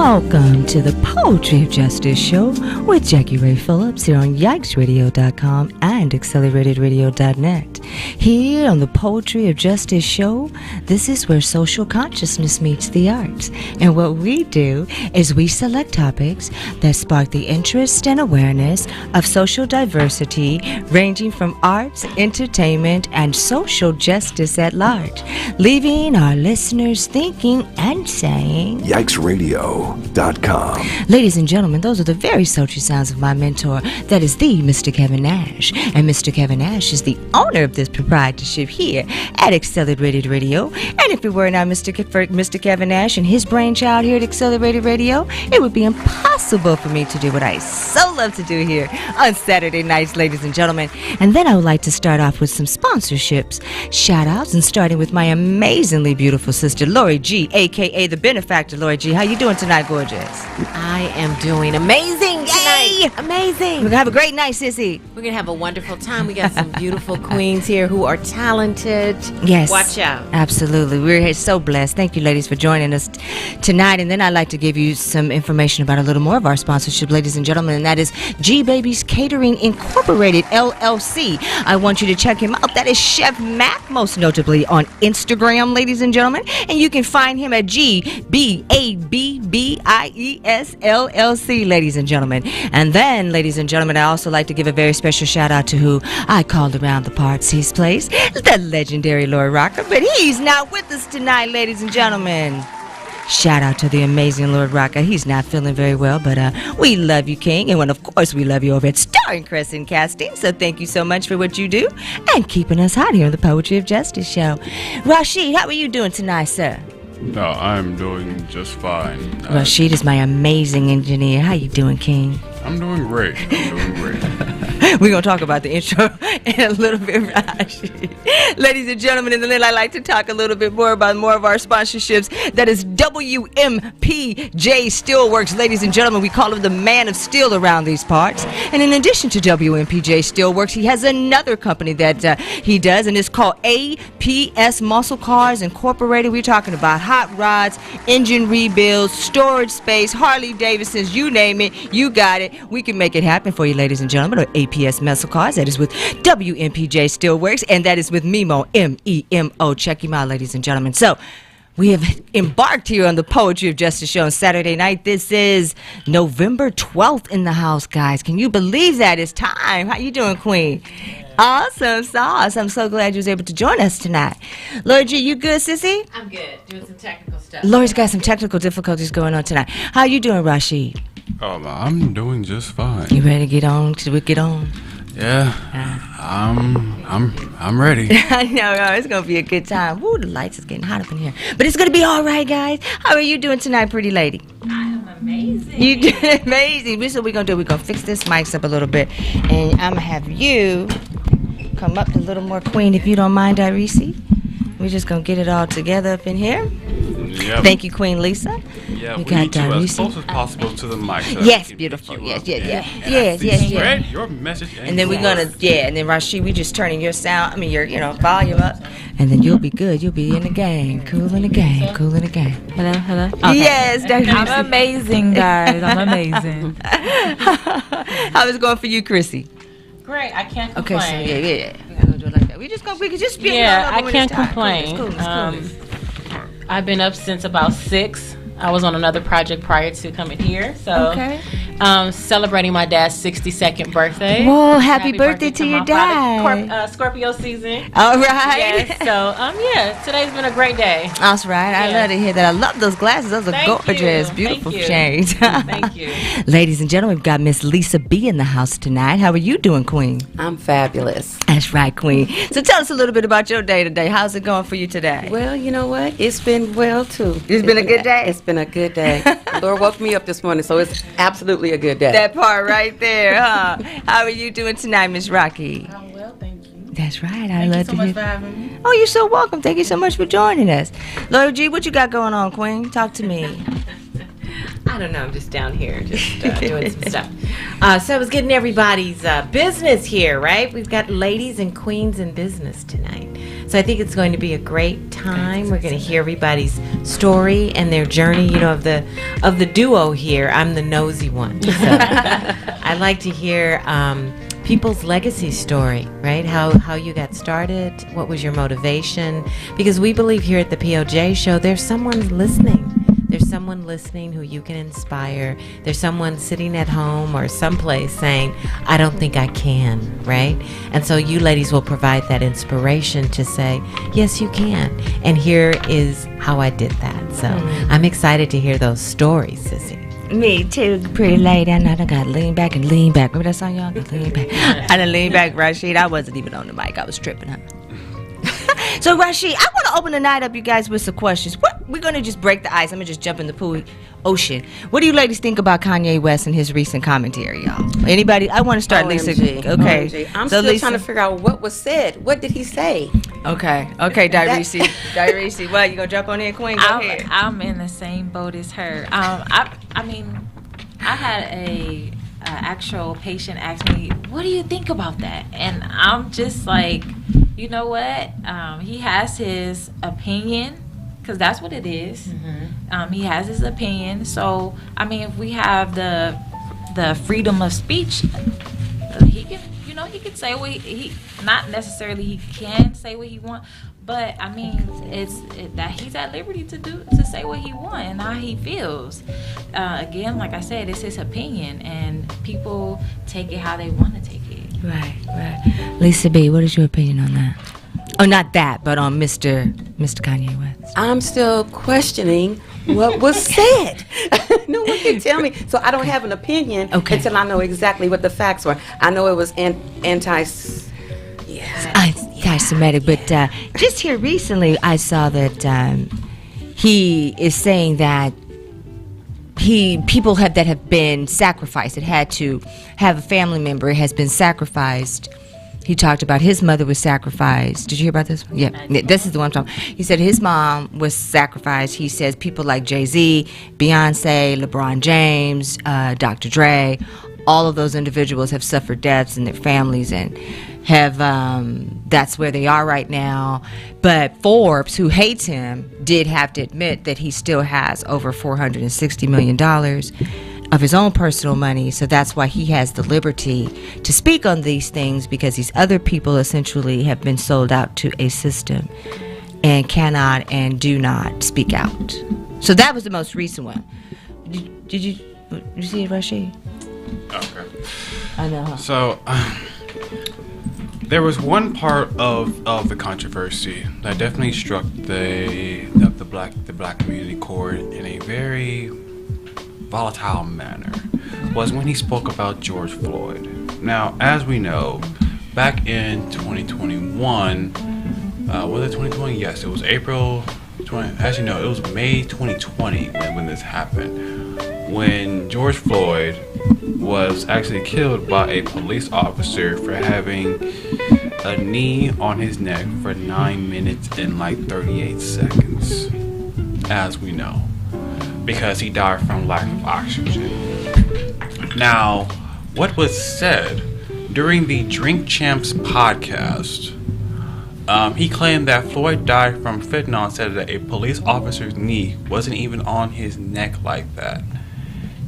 Welcome to the Poetry of Justice Show with Jackie Ray Phillips here on YikesRadio.com and AccelerateDradio.net. Here on the Poetry of Justice Show, this is where social consciousness meets the arts. And what we do is we select topics that spark the interest and awareness of social diversity, ranging from arts, entertainment, and social justice at large, leaving our listeners thinking and saying, YikesRadio.com. Ladies and gentlemen, those are the very sultry sounds of my mentor. That is the Mr. Kevin Nash. And Mr. Kevin Nash is the owner of this proprietorship here at Accelerated Radio. And if it were not Mr. Kevin Nash and his brainchild here at Accelerated Radio, it would be impossible for me to do what I so love to do here on Saturday nights, ladies and gentlemen. And then I would like to start off with some sponsorships, shout outs, and starting with my amazingly beautiful sister, Lori G, aka the benefactor. Lori G, how you doing tonight, gorgeous? I am doing amazing tonight. Amazing. We're gonna have a great night, sissy. We're going to have a wonderful time. We got some beautiful queens here who are talented. Yes. Watch out. Absolutely. We're so blessed. Thank you, ladies, for joining us tonight. And then I'd like to give you some information about a little more of our sponsorship, ladies and gentlemen, and that is G Babies Catering Incorporated, LLC. I want you to check him out. That is Chef Mac, most notably on Instagram, ladies and gentlemen. And you can find him at GBABBIES LLC, ladies and gentlemen. And then, ladies and gentlemen, I also like to give a very special shout out to who I called around the parts he's placed, the legendary Lord Rocker, but he's not with us tonight, ladies and gentlemen. Shout out to the amazing Lord Rocker. He's not feeling very well, but we love you, King. And of course, we love you over at Starring Crescent Casting. So thank you so much for what you do and keeping us hot here on the Poetry of Justice Show. Rashid, how are you doing tonight, sir? No, I'm doing just fine. Rashid is my amazing engineer. How you doing, King? I'm doing great. We're going to talk about the intro in a little bit, Rashid. Ladies and gentlemen, and then I'd like to talk a little bit more about more of our sponsorships. That is WMPJ Steelworks. Ladies and gentlemen, we call him the man of steel around these parts. And in addition to WMPJ Steelworks, he has another company that he does, and it's called APS Muscle Cars Incorporated. We're talking about hot rods, engine rebuilds, storage space, Harley Davidsons, you name it, you got it. We can make it happen for you, ladies and gentlemen. Or APS Muscle Cars. That is with WMPJ Steelworks, and that is with Memo, M-E-M-O. Check him out, ladies and gentlemen. So, we have embarked here on the Poetry of Justice Show on Saturday night. This is November 12th in the house, guys. Can you believe that? It's time. How you doing, Queen? Awesome sauce. I'm so glad you was able to join us tonight. Lori G, you good, sissy? I'm good. Doing some technical stuff. Lori's got some technical difficulties going on tonight. How you doing, Rashid? I'm doing just fine. You ready to get on? Should we get on? Yeah, I'm ready. I know, it's gonna be a good time. Woo, the lights is getting hot up in here, but it's gonna be all right, guys. How are you doing tonight, pretty lady? I am amazing. You doing amazing. This is what we're gonna do. We're gonna fix this mics up a little bit, and I'm gonna have you come up a little more, Queen, if you don't mind, Irisi. We're just gonna get it all together up in here. Yep. Thank you, Queen Lisa. Yeah, we we got need to as Irisi. close as possible to the mic. So Yes, beautiful. Yes. Spread your message. And then we're gonna, and then Rashid, we just turning your sound, your volume up, and then you'll be good. You'll be in the game, cool in the game. Hello. Okay. Yes, Dr. I'm amazing, guys. I'm amazing. How is it going for you, Chrissy? Great. I can't Okay, complain. so yeah. We're gonna do it like that. We can just spin it all over I when can't it's time. complain. Coolness. I've been up since about 6. I was on another project prior to coming here, so Okay. Celebrating my dad's 62nd birthday. Whoa, happy birthday to your my dad. father. Scorpio season. All right. Yes, so today's been a great day. That's right. I love to hear that. I love those glasses. Those are Thank gorgeous. you. Beautiful Thank you. shades. Thank you. Ladies and gentlemen, we've got Miss Lisa B in the house tonight. How are you doing, Queen? I'm fabulous. That's right, Queen. So tell us a little bit about your day today. How's it going for you today? Well, you know what? It's been well, too. It's been a good day? It's been a good day. Lord woke me up this morning, so it's absolutely a good day. That part right there, huh? How are you doing tonight, Miss Rocky? I'm well, thank you. That's right. Thank you so much for having me. Oh, you're so welcome. Thank you so much for joining us. Lord G, what you got going on, Queen? Talk to me. I don't know. I'm just down here, just doing some stuff. So I was getting everybody's business here, right? We've got ladies and queens in business tonight. So I think it's going to be a great time. We're going to hear everybody's story and their journey. You know, of the duo here, I'm the nosy one. So I like to hear people's legacy story, right? How you got started, what was your motivation? Because we believe here at the POJ show, there's someone listening. There's someone listening who you can inspire. There's someone sitting at home or someplace saying, I don't think I can, right? And so you ladies will provide that inspiration to say, yes, you can. And here is how I did that. So I'm excited to hear those stories, Sissy. Me too, pretty lady. I know I got to lean back and lean back. Remember that song, y'all? Lean back. I done lean back, Rashid. I wasn't even on the mic. I was tripping, huh? So, Rashid, I want to open the night up, you guys, with some questions. We're going to just break the ice. I'm going to just jump in the ocean. What do you ladies think about Kanye West and his recent commentary, y'all? Anybody? I want to start, OMG. Lisa. Okay. OMG. I'm so still Lisa, trying to figure out what was said. What did he say? Okay, Diarisi. Diarisi, what? You going to jump on in, Queen? Go ahead. I'm in the same boat as her. I mean, I had a actual patient ask me, what do you think about that? And I'm just like, you know what? He has his opinion, because that's what it is. He has his opinion. So, I mean, if we have the freedom of speech, he can, he can say what he not necessarily he can say what he wants, but I mean, that he's at liberty to say what he wants and how he feels. Again, like I said, it's his opinion, and people take it how they want to take it. Right. Lisa B, what is your opinion on that? Oh, not that, but on Mr. Kanye West. I'm still questioning what was said. No one can tell me. So I don't have an opinion until I know exactly what the facts were. I know it was anti-Semitic, but just here recently I saw that he is saying that people that have been sacrificed, it had to have a family member has been sacrificed. He talked about his mother was sacrificed. Did you hear about this? Yeah, this is the one I'm talking. He said his mom was sacrificed. He says people like Jay-Z, Beyonce, LeBron James, Dr. Dre, all of those individuals have suffered deaths in their families and have that's where they are right now. But Forbes, who hates him, did have to admit that he still has over $460 million of his own personal money. So that's why he has the liberty to speak on these things, because these other people essentially have been sold out to a system and cannot and do not speak out. So that was the most recent one. Did you see it, Rashid? Okay. I know. Huh? So there was one part of the controversy that definitely struck the black community chord in a very volatile manner, was when he spoke about George Floyd. Now, as we know, back in 2021, was it 2020? Yes, it was April 20. Actually, no, it was May 2020 when this happened, when George Floyd was actually killed by a police officer for having a knee on his neck for 9 minutes and like 38 seconds, as we know, because he died from lack of oxygen. Now, what was said during the Drink Champs podcast, he claimed that Floyd died from fentanyl and said that a police officer's knee wasn't even on his neck like that.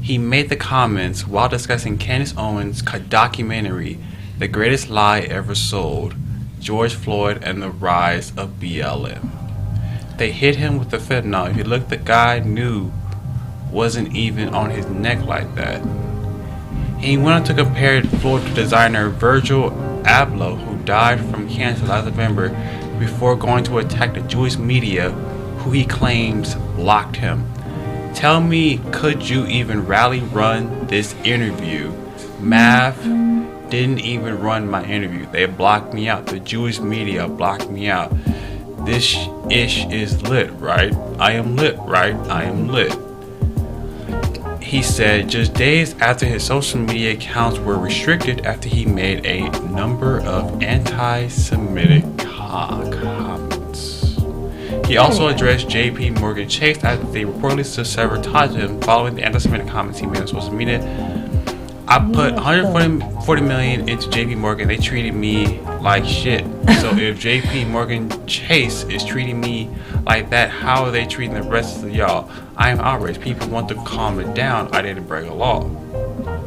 He made the comments while discussing Candace Owens' documentary, The Greatest Lie Ever Sold, George Floyd and the Rise of BLM. They hit him with the fentanyl. If you look, the guy knew wasn't even on his neck like that. He went on to compare Floyd to designer Virgil Abloh, who died from cancer last November before going to attack the Jewish media, who he claims blocked him. Tell me, could you even rally run this interview? Mav didn't even run my interview. They blocked me out. The Jewish media blocked me out. This ish is lit, right? I am lit, right? I am lit. He said just days after his social media accounts were restricted after he made a number of anti-Semitic comments. He also addressed JP Morgan Chase after they reportedly severed ties with him following the anti-Semitic comments he made on social media. I put 140 million into JP Morgan. They treated me like shit. So if JP Morgan Chase is treating me like that, how are they treating the rest of y'all? I am outraged. People want to calm it down. I didn't break a law.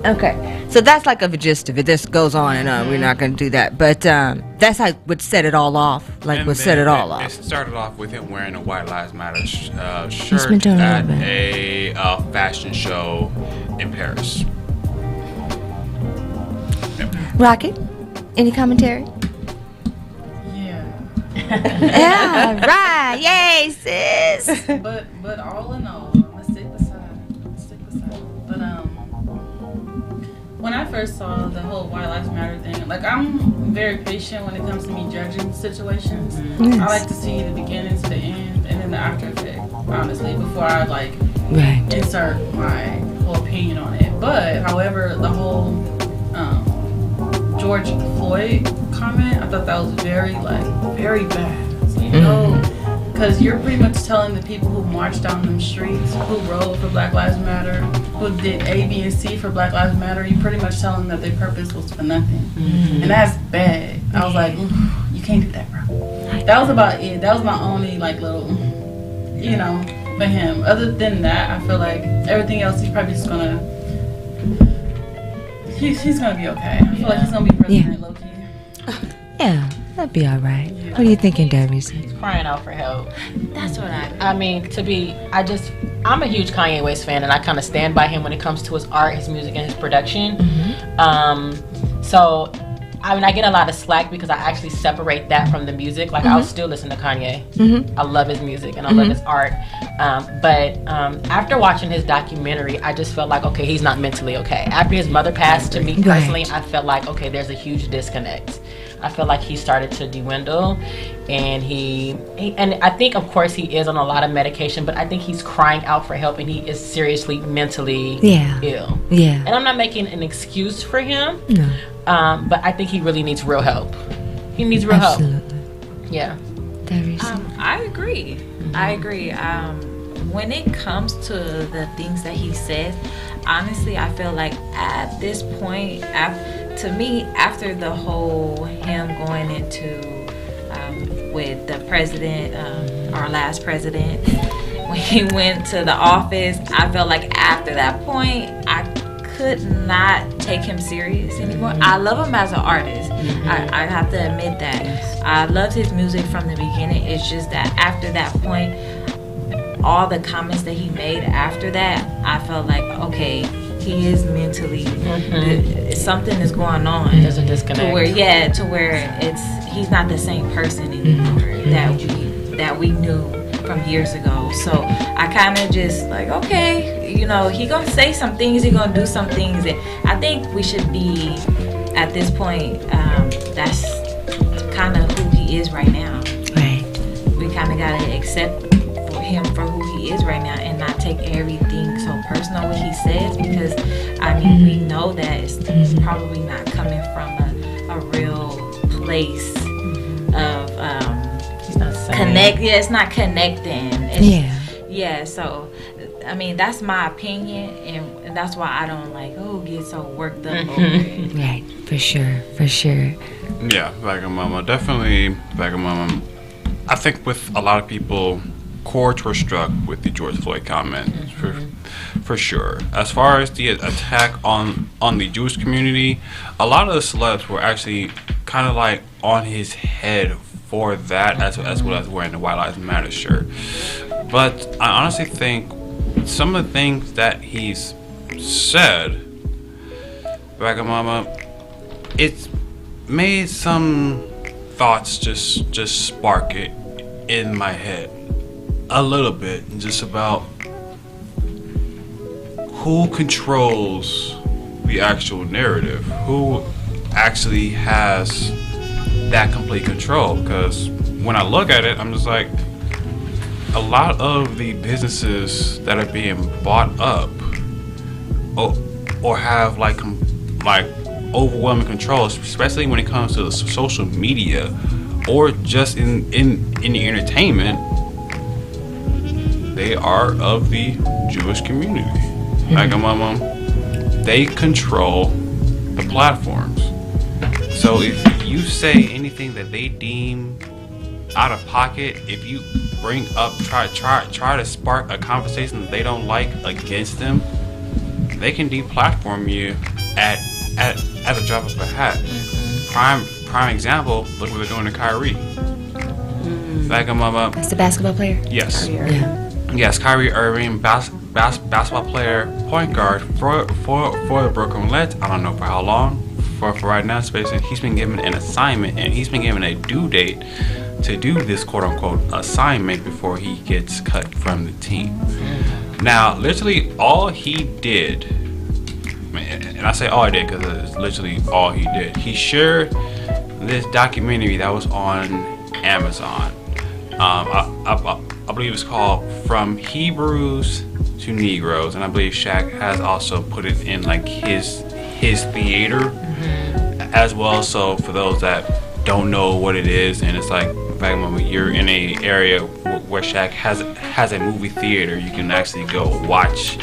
Okay, so that's like a gist of it. This goes on and on. We're not going to do that, but that's how would set it all off. Like And would then set it all off. It started off with him wearing a White Lives Matter been shirt doing a at little a fashion show in Paris. Rocket, any commentary? Yeah. Yeah, right. Yay, sis. But all in all, let's stick beside. But when I first saw the whole White Lives Matter thing, like I'm very patient when it comes to me judging situations. Yes. I like to see the beginning to the end and then the after effect, honestly, before I like Right. insert my whole opinion on it. But however, the whole George Floyd comment, I thought that was very bad. You know, because you're pretty much telling the people who marched down them streets, who rode for Black Lives Matter, who did A, B, and C for Black Lives Matter, you pretty much telling them that their purpose was for nothing. And that's bad. I was like, you can't do that, bro. That was about it. That was my only like little, you know, for him. Other than that, I feel like everything else he's probably just gonna, he's gonna be okay. I feel like he's gonna be president low key. Yeah, that'd be all right. What are you thinking, Darius? Crying out for help. That's what I mean, I'm a huge Kanye West fan, and I kind of stand by him when it comes to his art, his music, and his production. So, I mean, I get a lot of slack because I actually separate that from the music. Like, I'll still listen to Kanye. I love his music and I love his art. But after watching his documentary, I just felt like, okay, he's not mentally okay. After his mother passed, to me personally, I felt like, okay, there's a huge disconnect. I feel like he started to dwindle, and he and I think, of course, he is on a lot of medication, but I think he's crying out for help, and he is seriously mentally ill. Yeah. And I'm not making an excuse for him, No. but I think he really needs real help. He needs real help. Absolutely. Yeah. Darius. I agree. I agree. When it comes to the things that he says, honestly, I feel like at this point, to me, after the whole him going into with the president, our last president, when he went to the office, I felt like after that point, I could not take him serious anymore. I love him as an artist. I have to admit that. I loved his music from the beginning. It's just that after that point, all the comments that he made after that, I felt like, okay, he is mentally, something is going on. There's a disconnect. To where he's not the same person anymore that we knew from years ago. So I kind of just like, okay, you know, he gonna say some things, he gonna do some things, and I think we should be at this point. That's kind of who he is right now. Right. We kind of gotta accept him for who he is right now and not take everything so personal what he says, because I mean we know that it's probably not coming from a real place of He's not saying. connect. Yeah, it's not connecting. So I mean that's my opinion, and that's why I don't get so worked up over it. Right. For sure. Yeah, Vagabond Mama, definitely Vagabond Mama. I think with a lot of people, chords were struck with the George Floyd comment, for sure. As far as the attack on the Jewish community, a lot of the celebs were actually kind of like on his head for that, as well as wearing the White Lives Matter shirt. But I honestly think some of the things that he's said, Mama, it's made some thoughts just spark it in my head a little bit, just about who controls the actual narrative, who actually has that complete control. Because when I look at it, I'm just like, a lot of the businesses that are being bought up or have like overwhelming control, especially when it comes to the social media or just in the entertainment, they are of the Jewish community. Like, Mama, they control the platforms. So if you say anything that they deem out of pocket, if you bring up, try to spark a conversation that they don't like against them, they can deplatform you at the drop of a hat. Prime example, look what they're doing to Kyrie. Back in my That's the basketball player? Yes. Yeah. Yes, Kyrie Irving, basketball player, point guard for the Brooklyn Nets. I don't know for how long. For right now, basically, he's been given an assignment and he's been given a due date to do this quote-unquote assignment before he gets cut from the team. Now, literally all he did, and I say all he did because it's literally all he did, he shared this documentary that was on Amazon. I believe it's called From Hebrews to Negroes, and I believe Shaq has also put it in like his theater as well. So for those that don't know what it is, and it's like in fact when you're in a area where Shaq has a movie theater, you can actually go watch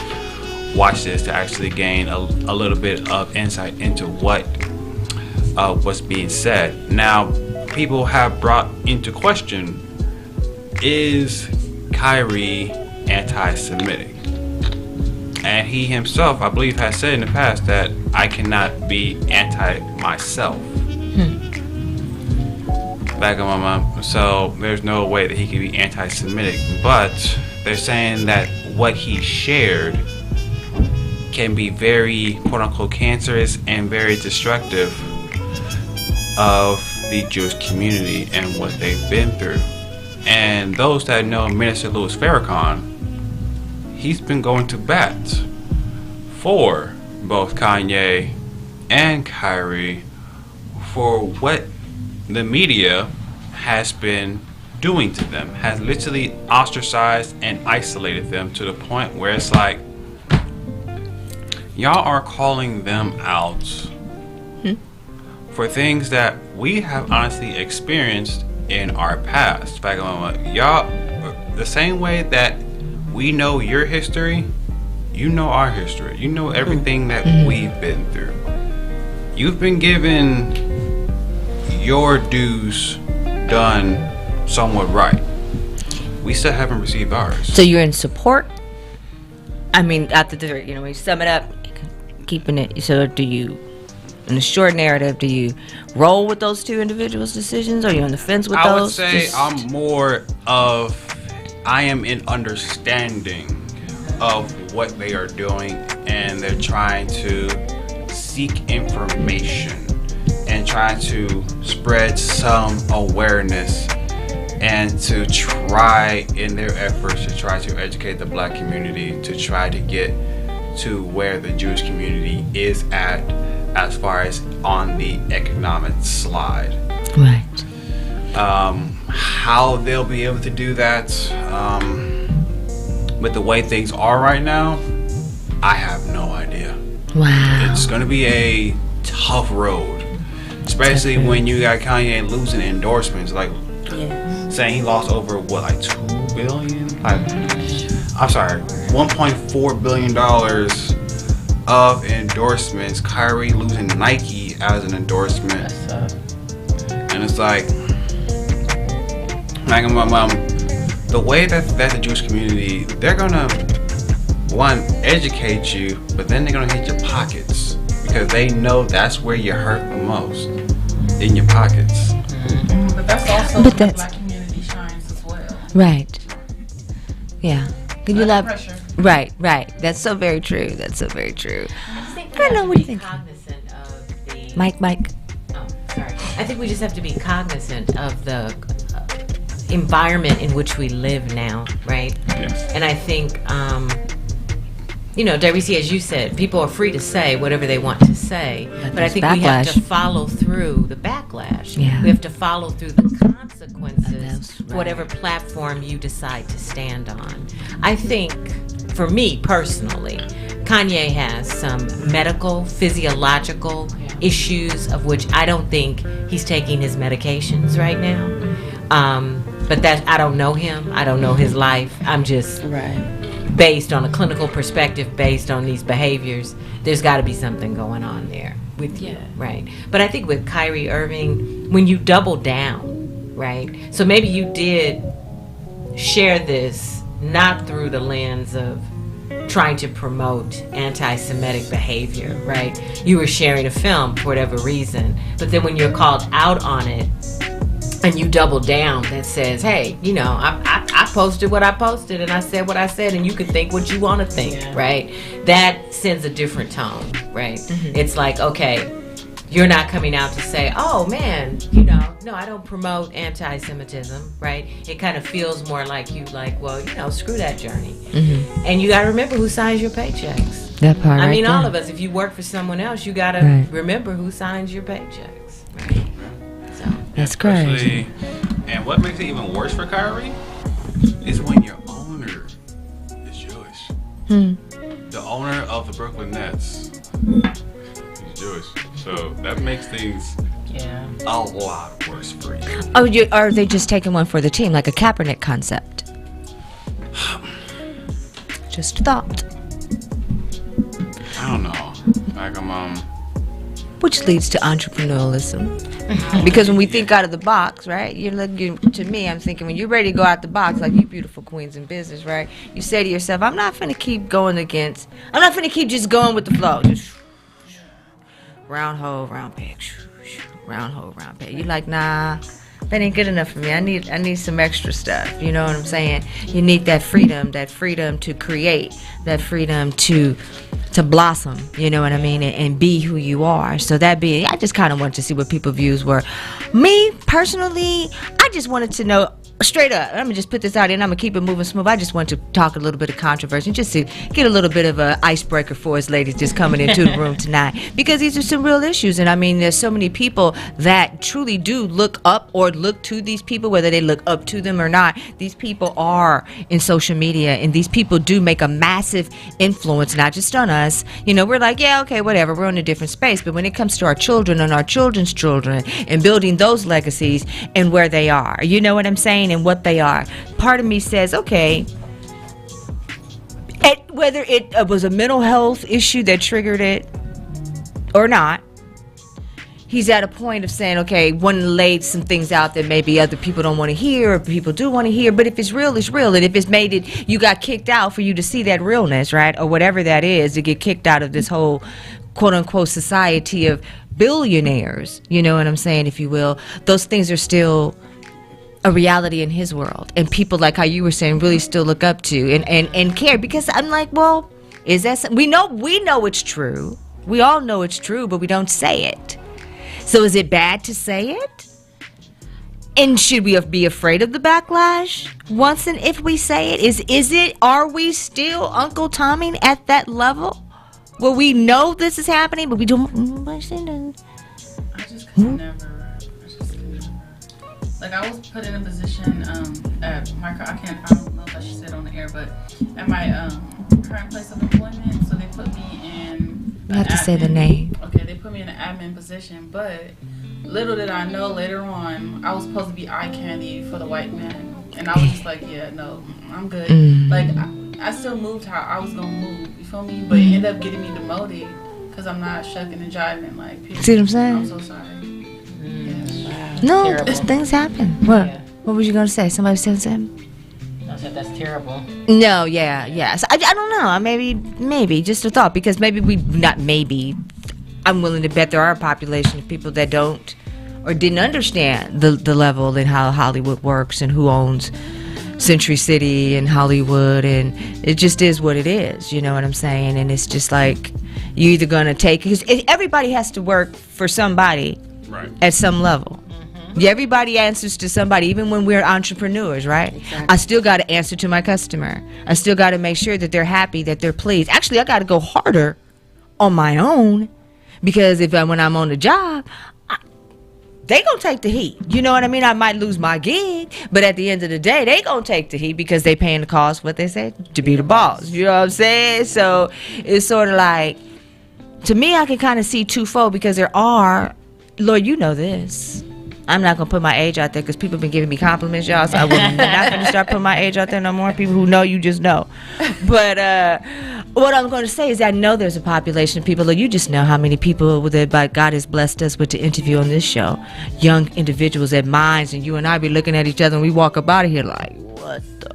this to actually gain a little bit of insight into what's being said. Now, people have brought into question, is Kyrie anti-Semitic? And he himself, I believe, has said in the past that I cannot be anti myself. Back on my mom. So there's no way that he can be anti-Semitic. But they're saying that what he shared can be very, quote-unquote, cancerous and very destructive of the Jewish community and what they've been through. And those that know Minister Louis Farrakhan, he's been going to bat for both Kanye and Kyrie for what the media has been doing to them, has literally ostracized and isolated them to the point where it's like, y'all are calling them out for things that we have honestly experienced in our past. Back on y'all, the same way that we know your history, you know our history. You know everything that we've been through. You've been given your dues done somewhat right. We still haven't received ours. So you're in support? I mean, after the, when you sum it up, keeping it, so do you, in the short narrative, do you roll with those two individuals' decisions? Are you on the fence with those? I would say I'm more of, I am in understanding of what they are doing, and they're trying to seek information and trying to spread some awareness and to try in their efforts to try to educate the black community, to try to get to where the Jewish community is at as far as on the economic slide. Right. How they'll be able to do that with the way things are right now, I have no idea. Wow. It's going to be a tough road, especially when you got Kanye losing endorsements, like saying he lost over what, like $2 billion? I'm sorry, $1.4 billion of endorsements. Kyrie losing Nike as an endorsement, and it's like the way that the Jewish community, they're gonna educate you, but then they're gonna hit your pockets because they know that's where you hurt the most, in your pockets. But that's also where the black community shines as well. Right. Yeah. Can you elaborate? Pressure. Right. That's so very true. That's so very true. I don't know what you think. Cognizant of the Mike. Oh, sorry. I think we just have to be cognizant of the environment in which we live now, right? Yes. And I think, WC, as you said, people are free to say whatever they want to say, but I think we have to follow through the backlash. Yeah. We have to follow through the consequences, Right. whatever platform you decide to stand on. I think, for me personally, Kanye has some medical, physiological issues of which I don't think he's taking his medications right now. But that, I don't know him. I don't know his life. I'm just based on a clinical perspective, based on these behaviors, there's got to be something going on there with you, right? But I think with Kyrie Irving, when you double down, right? So maybe you did share this not through the lens of trying to promote anti-Semitic behavior, right? You were sharing a film for whatever reason, but then when you're called out on it and you double down, that says, hey, you know, I posted what I posted and I said what I said, and you can think what you want to think, right? That sends a different tone, right? It's like, okay, you're not coming out to say, oh man, you know, no, I don't promote anti-Semitism, right? It kind of feels more like you like, well, you know, screw that journey. And you got to remember who signs your paychecks. That part. I mean, right all there. of us, if you work for someone else, you got to remember who signs your paychecks, right? So That's crazy. And what makes it even worse for Kyrie is when your owner is Jewish. The owner of the Brooklyn Nets is Jewish. So that makes things a lot worse for you. Oh, are they just taking one for the team, like a Kaepernick concept? Just a thought. I don't know. Like Which leads to entrepreneurialism. Because when we think out of the box, right? You're looking to me. I'm thinking when you're ready to go out the box, like you beautiful queens in business, right? You say to yourself, I'm not finna keep just going with the flow. Just round hole, round peg, round hole, round peg. You're like, nah, that ain't good enough for me. I need some extra stuff. You know what I'm saying? You need that freedom to create, that freedom to blossom. You know what I mean? And be who you are. So I just kind of wanted to see what people's views were. Me personally, I just wanted to know. Straight up, I'm gonna just put this out and I'm gonna keep it moving smooth. I just want to talk a little bit of controversy, just to get a little bit of an icebreaker for us ladies just coming into the room tonight, because these are some real issues. And I mean, there's so many people that truly do look up or look to these people, whether they look up to them or not. These people are in social media, and these people do make a massive influence, not just on us. You know, we're like, yeah, okay, whatever, we're in a different space, but when it comes to our children and our children's children and building those legacies and where they are, you know what I'm saying? And what they are. Part of me says, okay, whether it was a mental health issue that triggered it or not, he's at a point of saying, okay, one laid some things out that maybe other people don't want to hear or people do want to hear, but if it's real, it's real. And if it's made it, you got kicked out for you to see that realness, right? Or whatever that is, to get kicked out of this whole quote unquote society of billionaires, you know what I'm saying, if you will. Those things are still a reality in his world, and people, like how you were saying, really still look up to and care, because I'm like, well, is that we know it's true, we all know it's true, but we don't say it. So is it bad to say it? And should we be afraid of the backlash once and if we say it? Are we still Uncle Tomming at that level where we know this is happening but we don't? I just could never. Like, I was put in a position at my, I don't know if I should say it on the air, but at my current place of employment, so they put me in. You have to say the name. Okay, they put me in an admin position, but little did I know later on, I was supposed to be eye candy for the white man. And I was just like, yeah, no, I'm good. Like, I still moved how I was going to move, you feel me? But it ended up getting me demoted because I'm not shucking and jiving, like, period. See what I'm saying? I'm so sorry. No, Terrible. things happen. What? Yeah. What was you gonna say? Somebody said something? I said that's terrible. No, yeah. So I don't know. Maybe just a thought, because I'm willing to bet there are a population of people that don't or didn't understand the level and how Hollywood works and who owns Century City and Hollywood, and it just is what it is. You know what I'm saying? And it's just like you're either gonna take, because everybody has to work for somebody. Right. At some level. Yeah, everybody answers to somebody, even when we're entrepreneurs, right? Exactly. I still got to answer to my customer. I still got to make sure that they're happy, that they're pleased. Actually, I got to go harder on my own, because when I'm on the job, they gonna take the heat. You know what I mean? I might lose my gig, but at the end of the day, they gonna take the heat because they paying the cost, what they say, to be the boss. You know what I'm saying? So it's sort of like, to me, I can kind of see twofold, because there are, Lord, you know this. I'm not gonna put my age out there because people have been giving me compliments, y'all. So I will not gonna start putting my age out there no more. People who know you just know. But what I'm gonna say is I know there's a population of people. Look, you just know how many people that God has blessed us with to interview on this show. Young individuals at Minds, and you and I be looking at each other and we walk up out of here like, what the?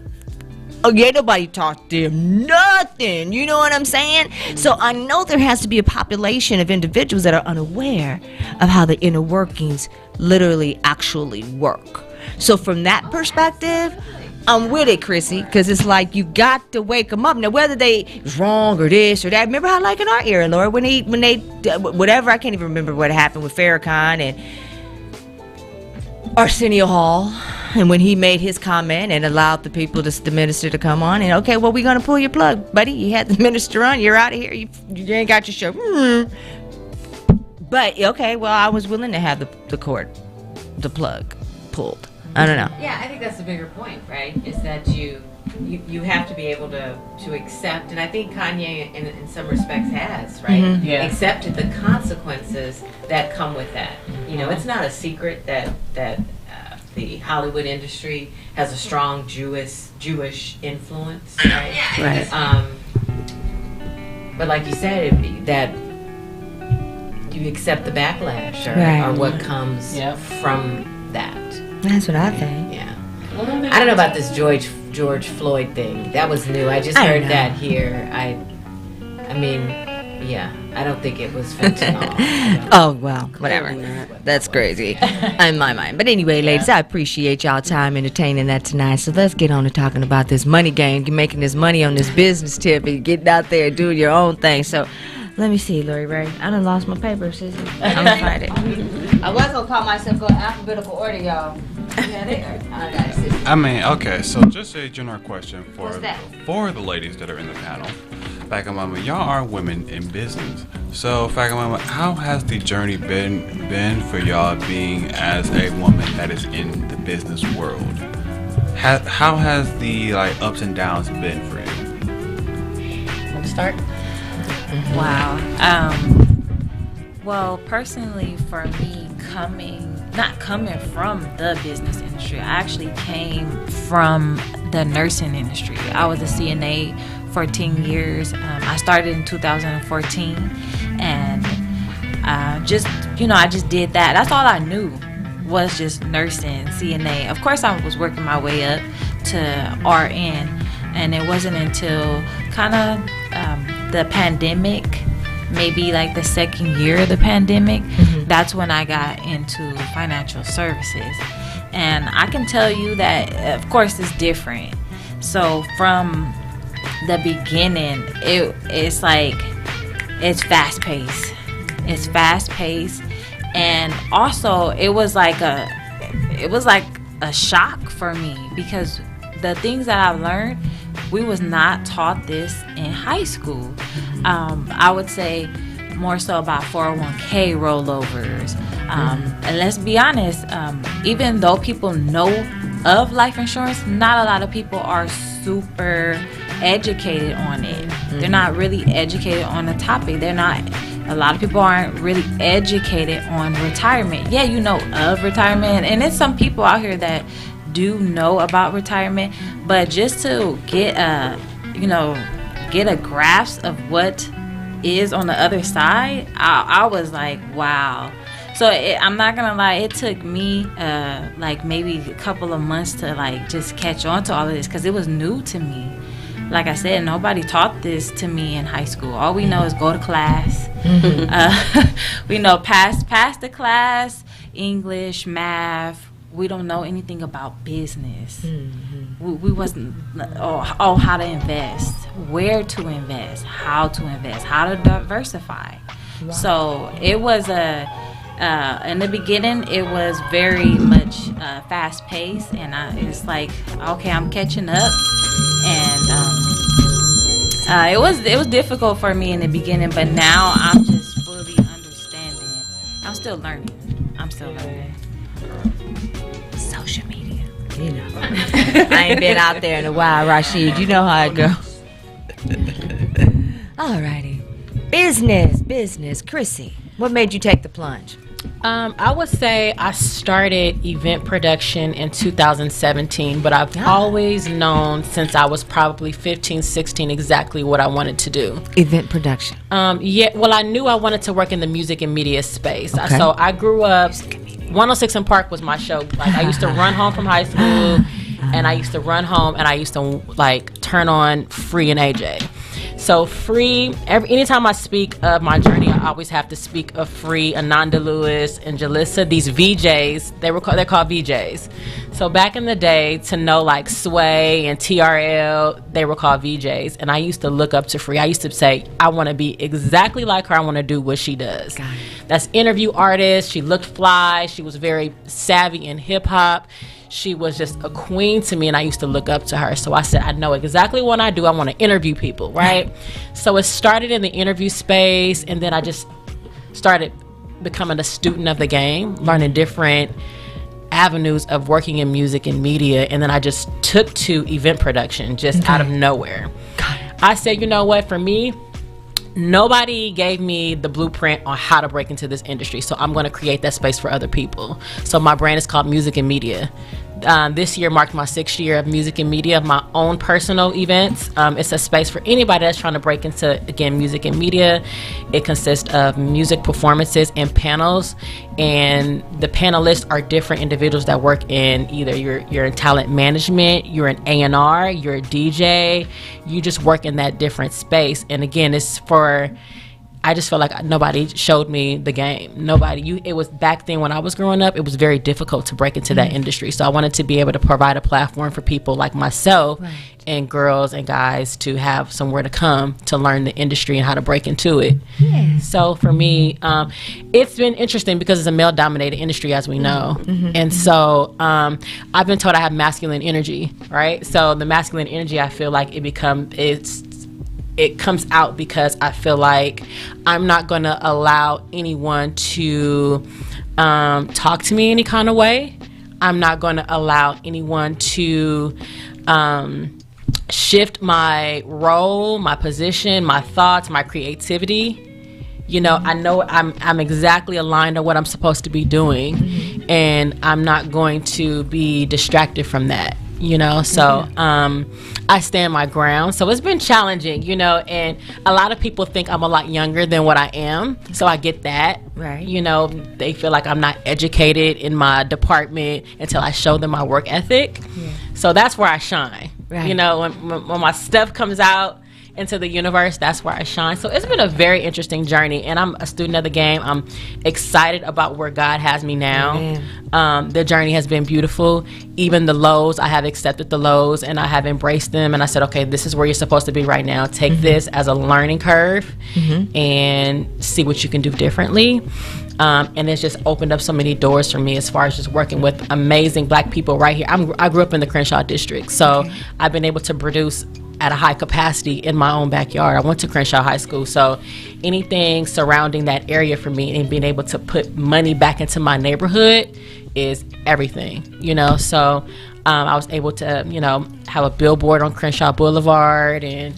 Oh, yeah, nobody taught them nothing. You know what I'm saying? So I know there has to be a population of individuals that are unaware of how the inner workings literally actually work. So from that perspective, I'm with it, Chrissy, because it's like you got to wake them up. Now, whether they wrong or this or that, remember how like in our era, Lord, when they whatever, I can't even remember what happened with Farrakhan and Arsenio Hall, and when he made his comment and allowed the people, the minister to come on, and okay, well, we're going to pull your plug, buddy. You had the minister on. You're out of here. You ain't got your show. But, okay, well, I was willing to have the plug pulled. I don't know. Yeah, I think that's the bigger point, right? Is that you have to be able to accept, and I think Kanye in some respects has, right? Mm-hmm. Yeah. Accepted the consequences that come with that. You know, it's not a secret that the Hollywood industry has a strong Jewish influence, right? Right. But like you said, that you accept the backlash or what comes from that. That's what I think. Yeah. I don't know about this George Floyd thing. That was new. I just heard that here. I mean, yeah. I don't think it was fentanyl. Oh, well, whatever. That's crazy in my mind. But anyway, ladies, I appreciate y'all time entertaining that tonight. So let's get on to talking about this money game, making this money on this business tip and getting out there and doing your own thing. So let me see, Lori Ray. I done lost my paper, sissy. I'm gonna find it. I was gonna call myself go alphabetical order, y'all. I got it, sissy. I mean, okay, so just a general question for the ladies that are in the panel. Fact Mama, y'all are women in business. So, Fact Mama, how has the journey been for y'all being as a woman that is in the business world? How has the ups and downs been for you? Want to start? Wow. Well, personally, for me, not coming from the business industry, I actually came from the nursing industry. I was a CNA for 10 years. I started in 2014, and I just did that. That's all I knew was just nursing, CNA. Of course, I was working my way up to RN, and it wasn't until kind of the pandemic, maybe like the second year of the pandemic, that's when I got into financial services. And I can tell you that, of course, it's different. So from the beginning, it's fast paced. It's fast paced, and also it was like a shock for me, because the things that I learned, we was not taught this in high school. I would say more so about 401k rollovers. And let's be honest, even though people know of life insurance, not a lot of people are super educated on it. They're not really educated on the topic. A lot of people aren't really educated on retirement. Yeah, you know of retirement, and there's some people out here that do know about retirement, but just to get a grasp of what is on the other side, I was like, wow. So I'm not gonna lie, it took me maybe a couple of months to just catch on to all of this, because it was new to me. Like I said, nobody taught this to me in high school. All we know is go to class. We know pass the class, English, math. We don't know anything about business. We wasn't, how to invest, where to invest, how to diversify. Wow. So it was in the beginning, it was very much fast paced, and it's like, okay, I'm catching up, and it was difficult for me in the beginning, but now I'm just fully understanding. I'm still learning. Social media, you know. I ain't been out there in a while, Rashid. You know how it goes. Alrighty, business. Chrissy, what made you take the plunge? I would say I started event production in 2017, but I've always known since I was probably 15, 16 exactly what I wanted to do. Event production. Well, I knew I wanted to work in the music and media space. Okay. So I grew up, 106 in Park was my show. Like, I used to run home from high school, and I used to run home, and I used to, like, turn on Free and AJ. So Free, anytime I speak of my journey, I always have to speak of Free, Ananda Lewis, and Jalissa, these VJs. They're called VJs. So back in the day, to know like Sway and TRL, they were called VJs. And I used to look up to Free. I used to say, I want to be exactly like her. I want to do what she does. That's interview artist. She looked fly. She was very savvy in hip hop. She was just a queen to me, and I used to look up to her. So I said, I know exactly what I do. I want to interview people, right? So it started in the interview space, and then I just started becoming a student of the game, learning different avenues of working in music and media, and then I just took to event production just out of nowhere. I said, you know what, for me, nobody gave me the blueprint on how to break into this industry, so I'm going to create that space for other people. So my brand is called Music and Media. This year marked my 6th year of music and media, my own personal events. It's a space for anybody that's trying to break into, again, music and media. It consists of music performances and panels, and the panelists are different individuals that work in either you're in talent management, you're an A&R, you're a DJ, you just work in that different space. And again, it's for, I just feel like nobody showed me the game. It was back then when I was growing up, it was very difficult to break into that industry. So I wanted to be able to provide a platform for people like myself and girls and guys to have somewhere to come to learn the industry and how to break into it. So for me, it's been interesting because it's a male-dominated industry, as we know. And so I've been told I have masculine energy, right? So the masculine energy, I feel like it comes out because I feel like I'm not going to allow anyone to talk to me any kind of way. I'm not going to allow anyone to shift my role, my position, my thoughts, my creativity. You know, I know I'm exactly aligned to what I'm supposed to be doing, and I'm not going to be distracted from that. You know, so I stand my ground. So it's been challenging, you know, and a lot of people think I'm a lot younger than what I am. So I get that. Right. You know, they feel like I'm not educated in my department until I show them my work ethic. So that's where I shine. Right. You know, when my stuff comes out into the universe, that's where I shine. So it's been a very interesting journey, and I'm a student of the game. I'm excited about where God has me now. The journey has been beautiful. Even the lows, I have accepted the lows and I have embraced them, and I said, okay, this is where you're supposed to be right now. Take this as a learning curve and see what you can do differently. And it's just opened up so many doors for me as far as just working with amazing Black people right here. I grew up in the Crenshaw district, so I've been able to produce at a high capacity in my own backyard. I went to Crenshaw High School, so anything surrounding that area for me and being able to put money back into my neighborhood is everything, you know. So I was able to, you know, have a billboard on Crenshaw Boulevard, and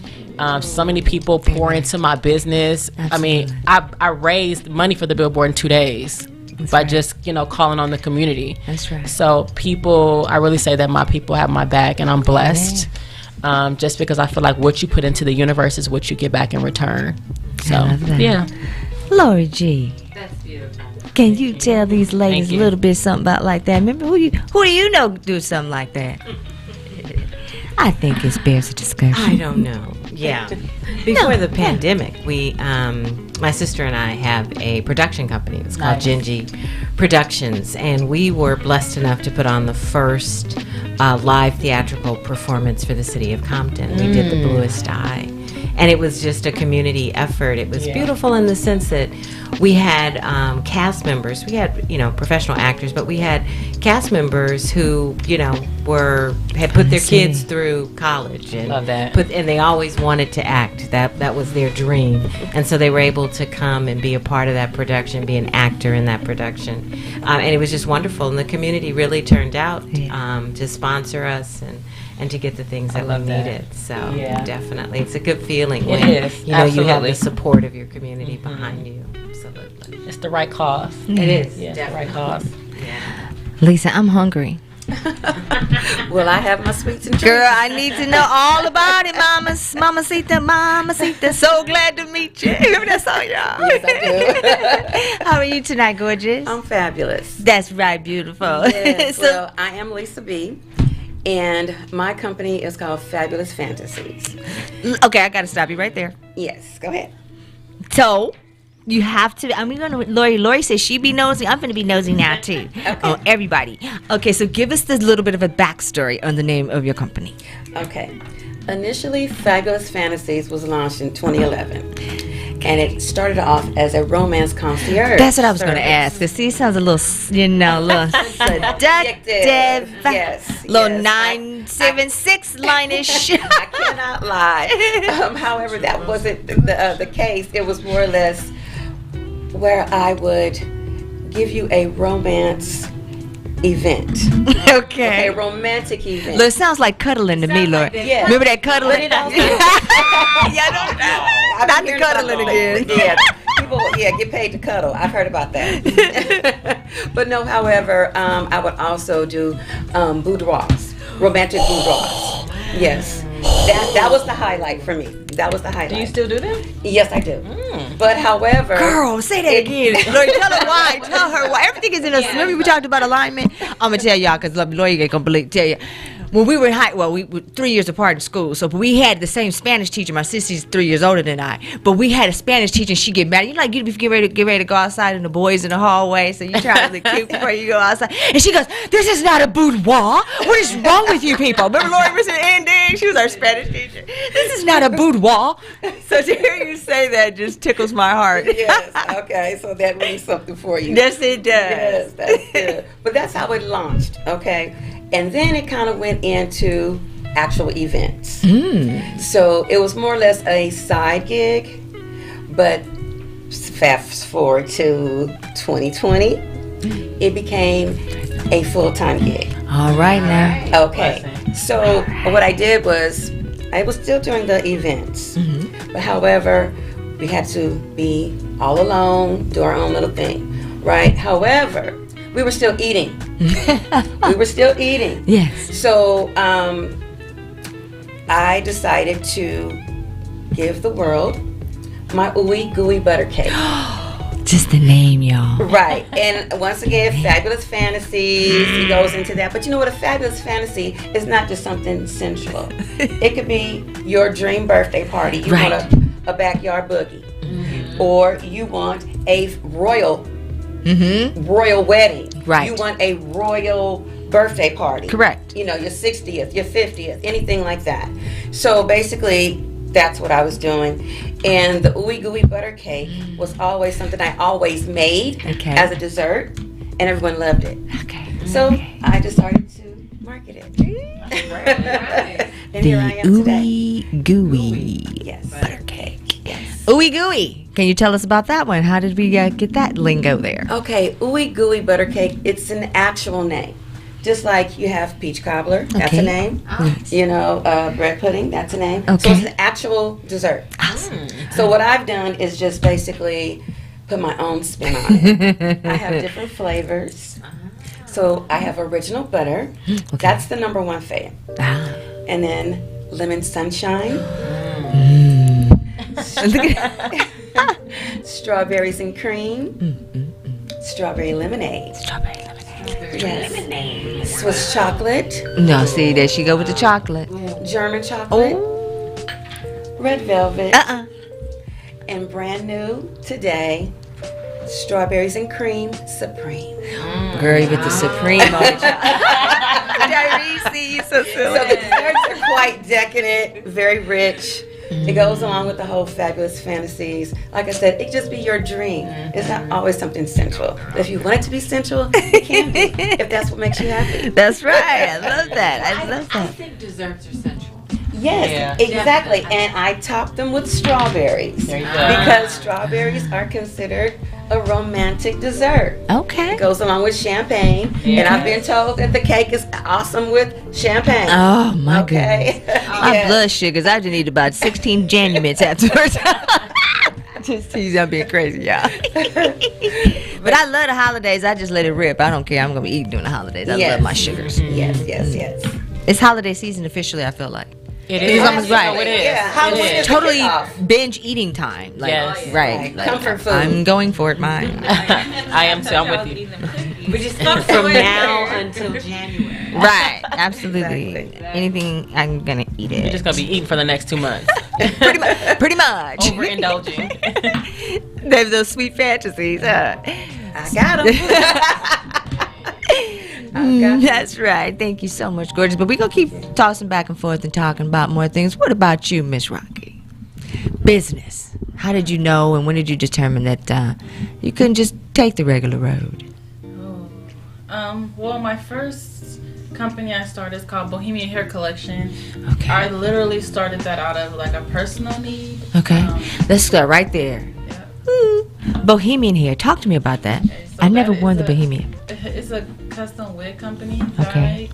so many people pour into my business. Absolutely. I mean, I raised money for the billboard in 2 days. That's by just, you know, calling on the community. That's right. So people, I really say that my people have my back, and I'm blessed. Just because I feel like what you put into the universe is what you get back in return. So, yeah. Lori G. That's beautiful. Can you tell these ladies a little bit something about like that? Remember, who do you know do something like that? I think it bears a discussion. I don't know. Yeah. Before the pandemic, we, my sister and I have a production company. It's called Gingy Productions, and we were blessed enough to put on the first live theatrical performance for the city of Compton. We did The Bluest Eye, and it was just a community effort. It was beautiful in the sense that we had cast members. We had, you know, professional actors, but we had cast members who, you know, had put their kids through college, and love that. And they always wanted to act. That was their dream, and so they were able to come and be a part of that production, be an actor in that production, and it was just wonderful. And the community really turned out to sponsor us and to get the things that we love that. needed. So Yeah. definitely, it's a good feeling It when is, you know you have absolutely. the support of your community behind you. Absolutely, It's the right cause. it is. Yeah, it's the right cause. Lisa, I'm hungry. Well, I have my sweets and treats. Girl, I need to know all about it, mamas. Mamacita, mamacita. So glad to meet you. Remember that song, y'all? Yes, I How are you tonight, gorgeous? do. I'm fabulous. That's right, beautiful. Yes, So- well, I am Lisa B. And my company is called Fabulous Fantasies. okay, I got to stop you right there. Yes, go ahead. So, you have to. I'm gonna. Lori says she be nosy. I'm gonna be nosy now too. On everybody. Okay, so give us this little bit of a backstory on the name of your company. Okay. Initially, Fabulous Fantasies was launched in 2011. And it started off as a romance concierge. That's what I was gonna service. ask. Cause see, it sounds a little, a little seductive. Yes. Little yes, 976 line-ish. I cannot lie. However, that wasn't the case. It was more or less where I would give you a romance event. Okay. A romantic event. Look, it sounds like cuddling to me, Lord. Yeah. Remember that cuddling? But it also- yeah, I've not been the hearing about cuddling that. again. Yeah, people get paid to cuddle. I've heard about that. But no, however, I would also do boudoirs, romantic boudoirs. Yes, that was the highlight for me. That was the highlight. Do you still do that? Yes, I do. But however, Girl, say that again. Lori, tell her why. Tell her why. Everything is in us. Remember we talked about alignment? I'm going to tell y'all because Lori ain't going to tell you. When we were in we were 3 years apart in school, so we had the same Spanish teacher. My sister's 3 years older than I, but we had a Spanish teacher. And she get mad. You like you get ready to go outside, and the boys in the hallway. So you try to look cute before you go outside. And she goes, "This is not a boudoir. What is wrong with you people?" Remember Lori was an ending. She was our Spanish teacher. This is not a boudoir. So to hear you say that just tickles my heart. yes, okay, so that means something for you. Yes, it does. Yes, that's good. But that's how it launched, okay? And then it kind of went into actual events. So it was more or less a side gig, but fast forward to 2020, it became a full-time gig. All right now. Okay, so what I did was, I was still doing the events, but however, we had to be all alone, do our own little thing, right? However, we were still eating. We were still eating. Yes. So I decided to give the world my ooey gooey butter cake. Just the name, y'all. Right. And once again, Fabulous Fantasies, he goes into that. But you know what? A fabulous fantasy is not just something sensual. It could be your dream birthday party. You Right. want a backyard boogie. Or you want a royal wedding. Right. You want a royal birthday party. Correct. You know, your 60th, your 50th, anything like that. So basically, that's what I was doing. And the ooey gooey butter cake was always something I always made as a dessert, and everyone loved it. Okay. So I just started to market it. And here I am today. Ooey gooey Yes. butter cake. Yes. Ooey gooey. Can you tell us about that one? How did we get that lingo there? Okay, ooey gooey butter cake, it's an actual name. Just like you have peach cobbler, that's Okay. a name. You know, bread pudding, that's a name. So Okay. it's an actual dessert. Awesome. So what I've done is just basically put my own spin on it. I have different flavors. So I have original butter. That's the number one fave. Ah. And then lemon sunshine. Strawberries and cream. Strawberry lemonade. Strawberry lemonade. Yes. Swiss chocolate. No, see, there she go with the chocolate. German chocolate. Red velvet. And brand new today, strawberries and cream supreme. Girl, you with the supreme on it. Tyrese, you so silly. So the desserts are quite decadent, very rich. It goes along with the whole Fabulous Fantasies. Like I said, it just be your dream. It's not always something sensual. But if you want it to be sensual, it can be, if that's what makes you happy. That's right. I love that. I love I that. think desserts are sensual. Yes, Yeah. exactly. And I top them with strawberries. There you go. Because strawberries are considered a romantic dessert. Okay. It goes along with champagne, and I've been told that the cake is awesome with champagne. Oh my Okay. goodness. My blood sugars. I just need about 16 Januments afterwards. Just teasing, I'm being crazy, y'all. But I love the holidays. I just let it rip. I don't care. I'm gonna be eating during the holidays. I love my sugars. Yes, yes, yes. It's holiday season officially. I feel like It It's is. almost right. No, it is. Yeah, Halloween It is is. totally kickoff. binge eating time. Like, Yes. right. Like, Comfort food. I'm going for it. Mine. I am too. I'm with you. We just think from now until January. Right. Absolutely. Exactly. Anything I'm gonna eat it. You're just gonna be eating for the next 2 months. Pretty much. Overindulging. There's those sweet fantasies, huh? I got them. That's right. Thank you so much, gorgeous. But we're going to keep tossing back and forth and talking about more things. What about you, Miss Rocky? Business. How did you know and when did you determine that you couldn't just take the regular road? Well, my first company I started is called Bohemian Hair Collection. Okay. I literally started that out of like a personal need. Okay. Let's start right there. Yeah. Ooh. Bohemian hair. Talk to me about that. Okay, so I never that worn is the Bohemian. It's a custom wig company that Okay. I make.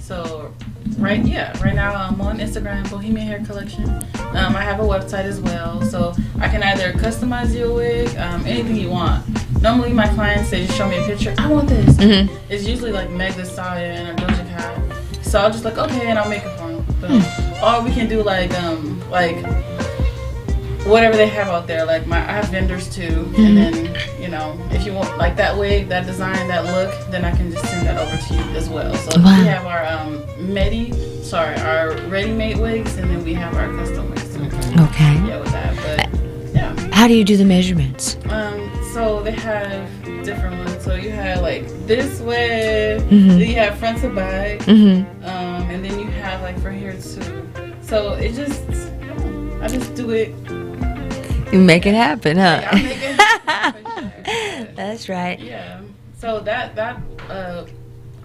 So right now I'm on Instagram, Bohemian Hair Collection. I have a website as well, so I can either customize your wig, anything you want. Normally my clients, they just show me a picture, I want this. Mm-hmm. It's usually like Meg Thee Stallion or Doja Cat. So I'll just like, okay, and I'll make it for them. Or we can do like whatever they have out there. Like I have vendors too, and then if you want like that wig, that design, that look, then I can just send that over to you as well. So Wow. we have our our ready-made wigs, and then we have our custom wigs too. Okay. Yeah, with that, but yeah. How do you do the measurements? So they have different ones. So you have like this way, Mhm. then you have front to back, Mm-hmm. and then you have like for here too. So it just, I just do it. You make it happen, huh? I make it happen for sure. That's right. Yeah. So that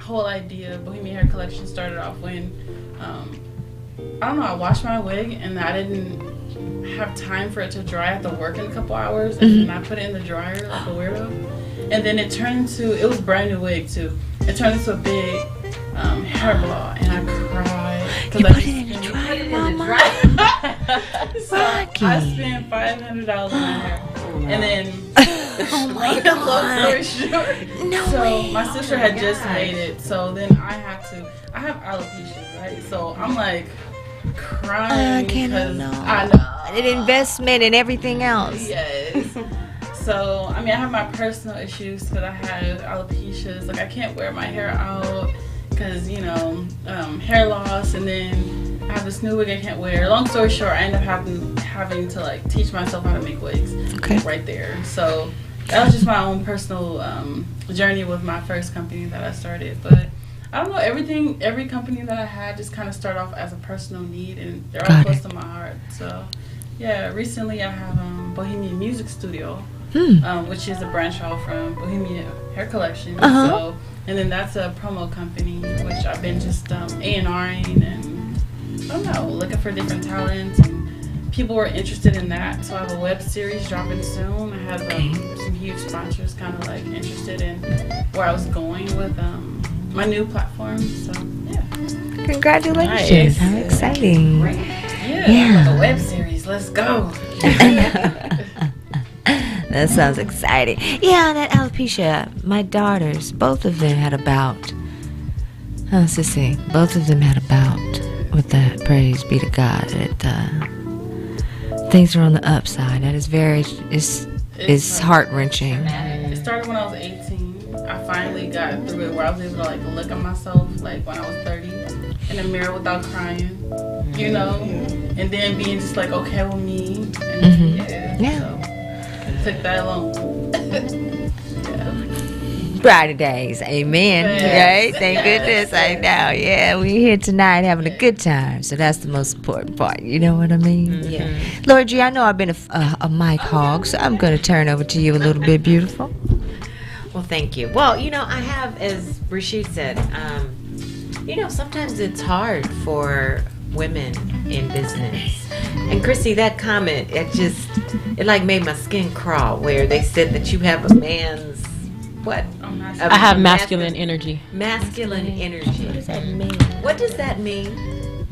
whole idea of Bohemian Hair Collection started off when I don't know, I washed my wig and I didn't have time for it to dry. I had to work in a couple hours, and then I put it in the dryer like a weirdo. And then it turned to, it was brand new wig too. It turned into a big hair blow, and I cried. You put it in the dryer, Mama? So Rocky. I spent $500 on my hair, and then Oh my long story God. short, No so way. my sister had just made it. So then I have alopecia, right? So I'm like crying because I know. An investment and everything else. Yes. So, I mean, I have my personal issues because I have alopecias. Like, I can't wear my hair out because, hair loss. And then I have this new wig I can't wear. Long story short, I end up having to, like, teach myself how to make wigs. Okay. Right there. So, that was just my own personal journey with my first company that I started. But I don't know, every company that I had just kind of started off as a personal need, and they're all Got close it. to my heart. So, yeah, recently I have Bohemian Music Studio, which is a branch off from Bohemian Hair Collection. Uh-huh. So, and then that's a promo company, which I've been just A&Ring and, I don't know, looking for different talents. And people were interested in that. So I have a web series dropping soon. I have some huge sponsors kind of like interested in where I was going with my new platform. So, yeah. Congratulations. Nice. How exciting. Yeah, like a web series. Let's go. That sounds exciting. Yeah, that alopecia, my daughters, both of them had a bout. Let's just see. Both of them had a bout with that. Praise be to God. Things are on the upside. That is it's heart-wrenching. It started when I was 18. I finally got through it where I was able to like look at myself like when I was 30 in the mirror without crying, and then being just like okay with me. And Yeah. So it took that long. Brighter days. Amen. Yes. Right? Thank goodness. I know. Yeah, we're here tonight having a good time. So that's the most important part. You know what I mean? Yeah. Lori G, I know I've been a mic hog, so I'm going to turn over to you a little bit, beautiful. Well, thank you. Well, I have, as Rashid said, sometimes it's hard for women in business. And Chrissy, that comment, it like made my skin crawl, where they said that you have a man's, what? I have masculine energy. Masculine energy. What does that mean? What does that mean?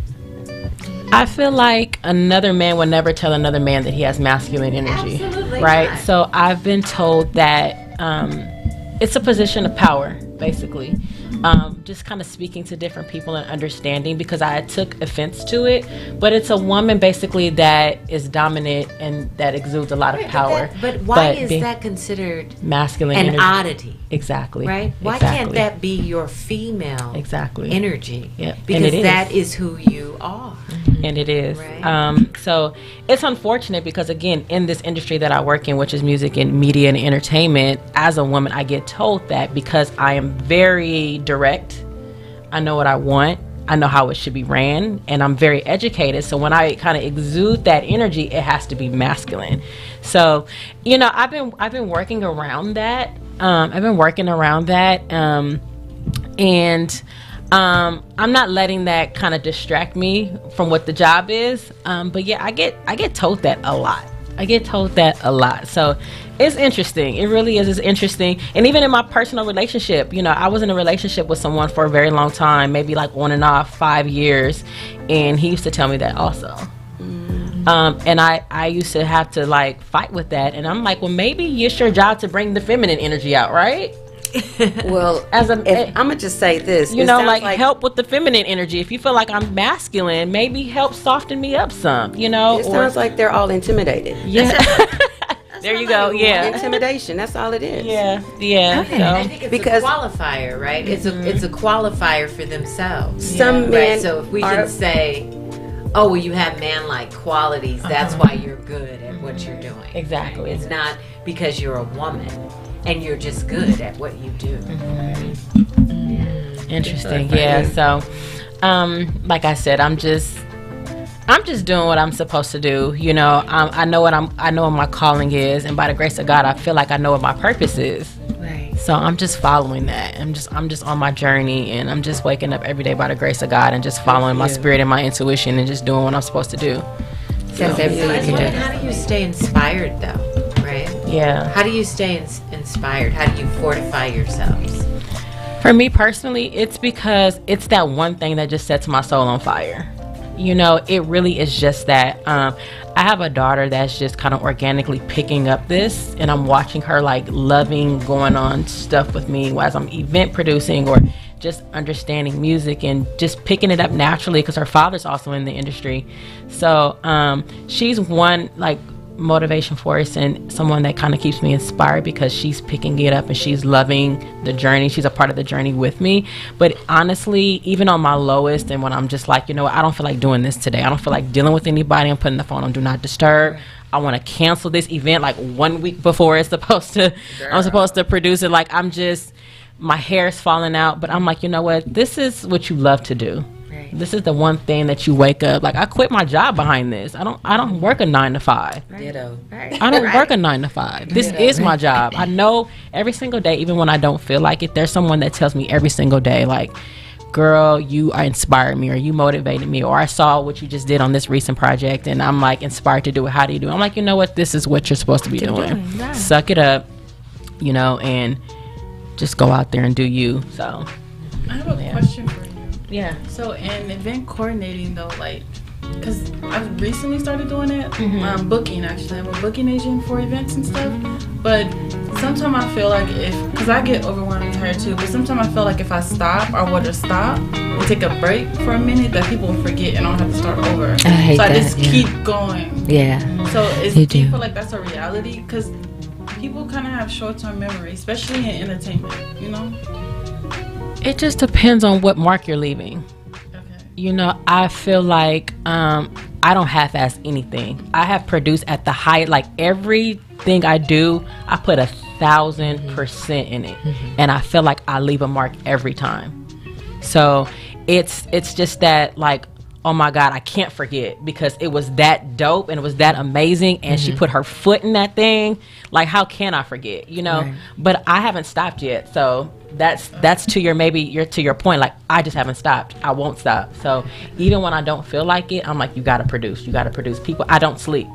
I feel like another man would never tell another man that he has masculine energy. Absolutely right? not. So I've been told that it's a position of power, basically. Just kind of speaking to different people and understanding, because I took offense to it, but it's a woman basically that is dominant and that exudes a lot of power. But why is that considered masculine an energy? oddity? Exactly. Right? Why can't that be your female energy? Yep. Because that is who you are. And it is. Right. So it's unfortunate because, again, in this industry that I work in, which is music and media and entertainment, as a woman, I get told that because I am very direct. I know what I want. I know how it should be ran, and I'm very educated. So when I kind of exude that energy, it has to be masculine. So, I've been working around that. I'm not letting that kind of distract me from what the job is. But yeah, I get told that a lot. So it's interesting. It really is. It's interesting. And even in my personal relationship, I was in a relationship with someone for a very long time, maybe like on and off 5 years. And he used to tell me that also. And I used to have to like fight with that. And I'm like, well, maybe it's your job to bring the feminine energy out, right? Well, I'm gonna just say this. Like help with the feminine energy. If you feel like I'm masculine, maybe help soften me up some. It sounds like they're all intimidated. Yeah. There you go. Yeah. Intimidation. That's all it is. Yeah. Okay. So, I think it's a qualifier, right? It's a qualifier for themselves. Some men. Right? So if we should say, oh, well, you have man-like qualities. That's why you're good at what you're doing. Exactly. It's not because you're a woman. And you're just good at what you do. Interesting. Yeah. So, like I said, I'm just doing what I'm supposed to do. I know what my calling is, and by the grace of God, I feel like I know what my purpose is. Right. So I'm just following that. I'm just on my journey, and I'm just waking up every day by the grace of God, and just following my spirit and my intuition, and just doing what I'm supposed to do. That's everything you can do. How do you stay inspired, though? Right? Yeah. How do you stay inspired? How do you fortify yourselves? For me personally, it's because it's that one thing that just sets my soul on fire. It really is just that. I have a daughter that's just kind of organically picking up this, and I'm watching her like loving going on stuff with me as I'm event producing or just understanding music and just picking it up naturally because her father's also in the industry. So she's one like motivation force and someone that kind of keeps me inspired because she's picking it up and she's loving the journey. She's a part of the journey with me. But honestly, even on my lowest and when I'm just like, I don't feel like doing this today. I don't feel like dealing with anybody. I'm putting the phone on do not disturb. I want to cancel this event like 1 week before it's supposed to. I'm supposed to produce it. Like my hair's falling out, but I'm like, you know what? This is what you love to do. This is the one thing that you wake up like I quit my job behind this. I don't work a 9 to 5. Ditto. I don't work a 9 to 5. This is my job. I know every single day, even when I don't feel like it, there's someone that tells me every single day, like, girl, you are inspired me, or you motivated me, or I saw what you just did on this recent project and I'm like inspired to do it. How do you do it? I'm like, you know what? This is what you're supposed to be doing. Suck it up, and just go out there and do you. So I have a question for you. Yeah. So in event coordinating though, like, because I've recently started doing it, booking actually. I'm a booking agent for events and stuff. But sometimes I feel like because I get overwhelmed here too, but sometimes I feel like if I stop or were to stop and take a break for a minute, that people will forget and I don't have to start over. I hate so that. I just keep going. Yeah. So do you feel like that's a reality? Because people kind of have short-term memory, especially in entertainment, It just depends on what mark you're leaving. Okay. I feel like I don't half-ass anything. I have produced at the height, like everything I do, I put 1,000% in it. And I feel like I leave a mark every time. So it's just that like, oh my God, I can't forget because it was that dope and it was that amazing and she put her foot in that thing. Like, how can I forget, Right. But I haven't stopped yet. So that's to your point. Like, I just haven't stopped. I won't stop. So even when I don't feel like it, I'm like, you gotta produce. People, I don't sleep.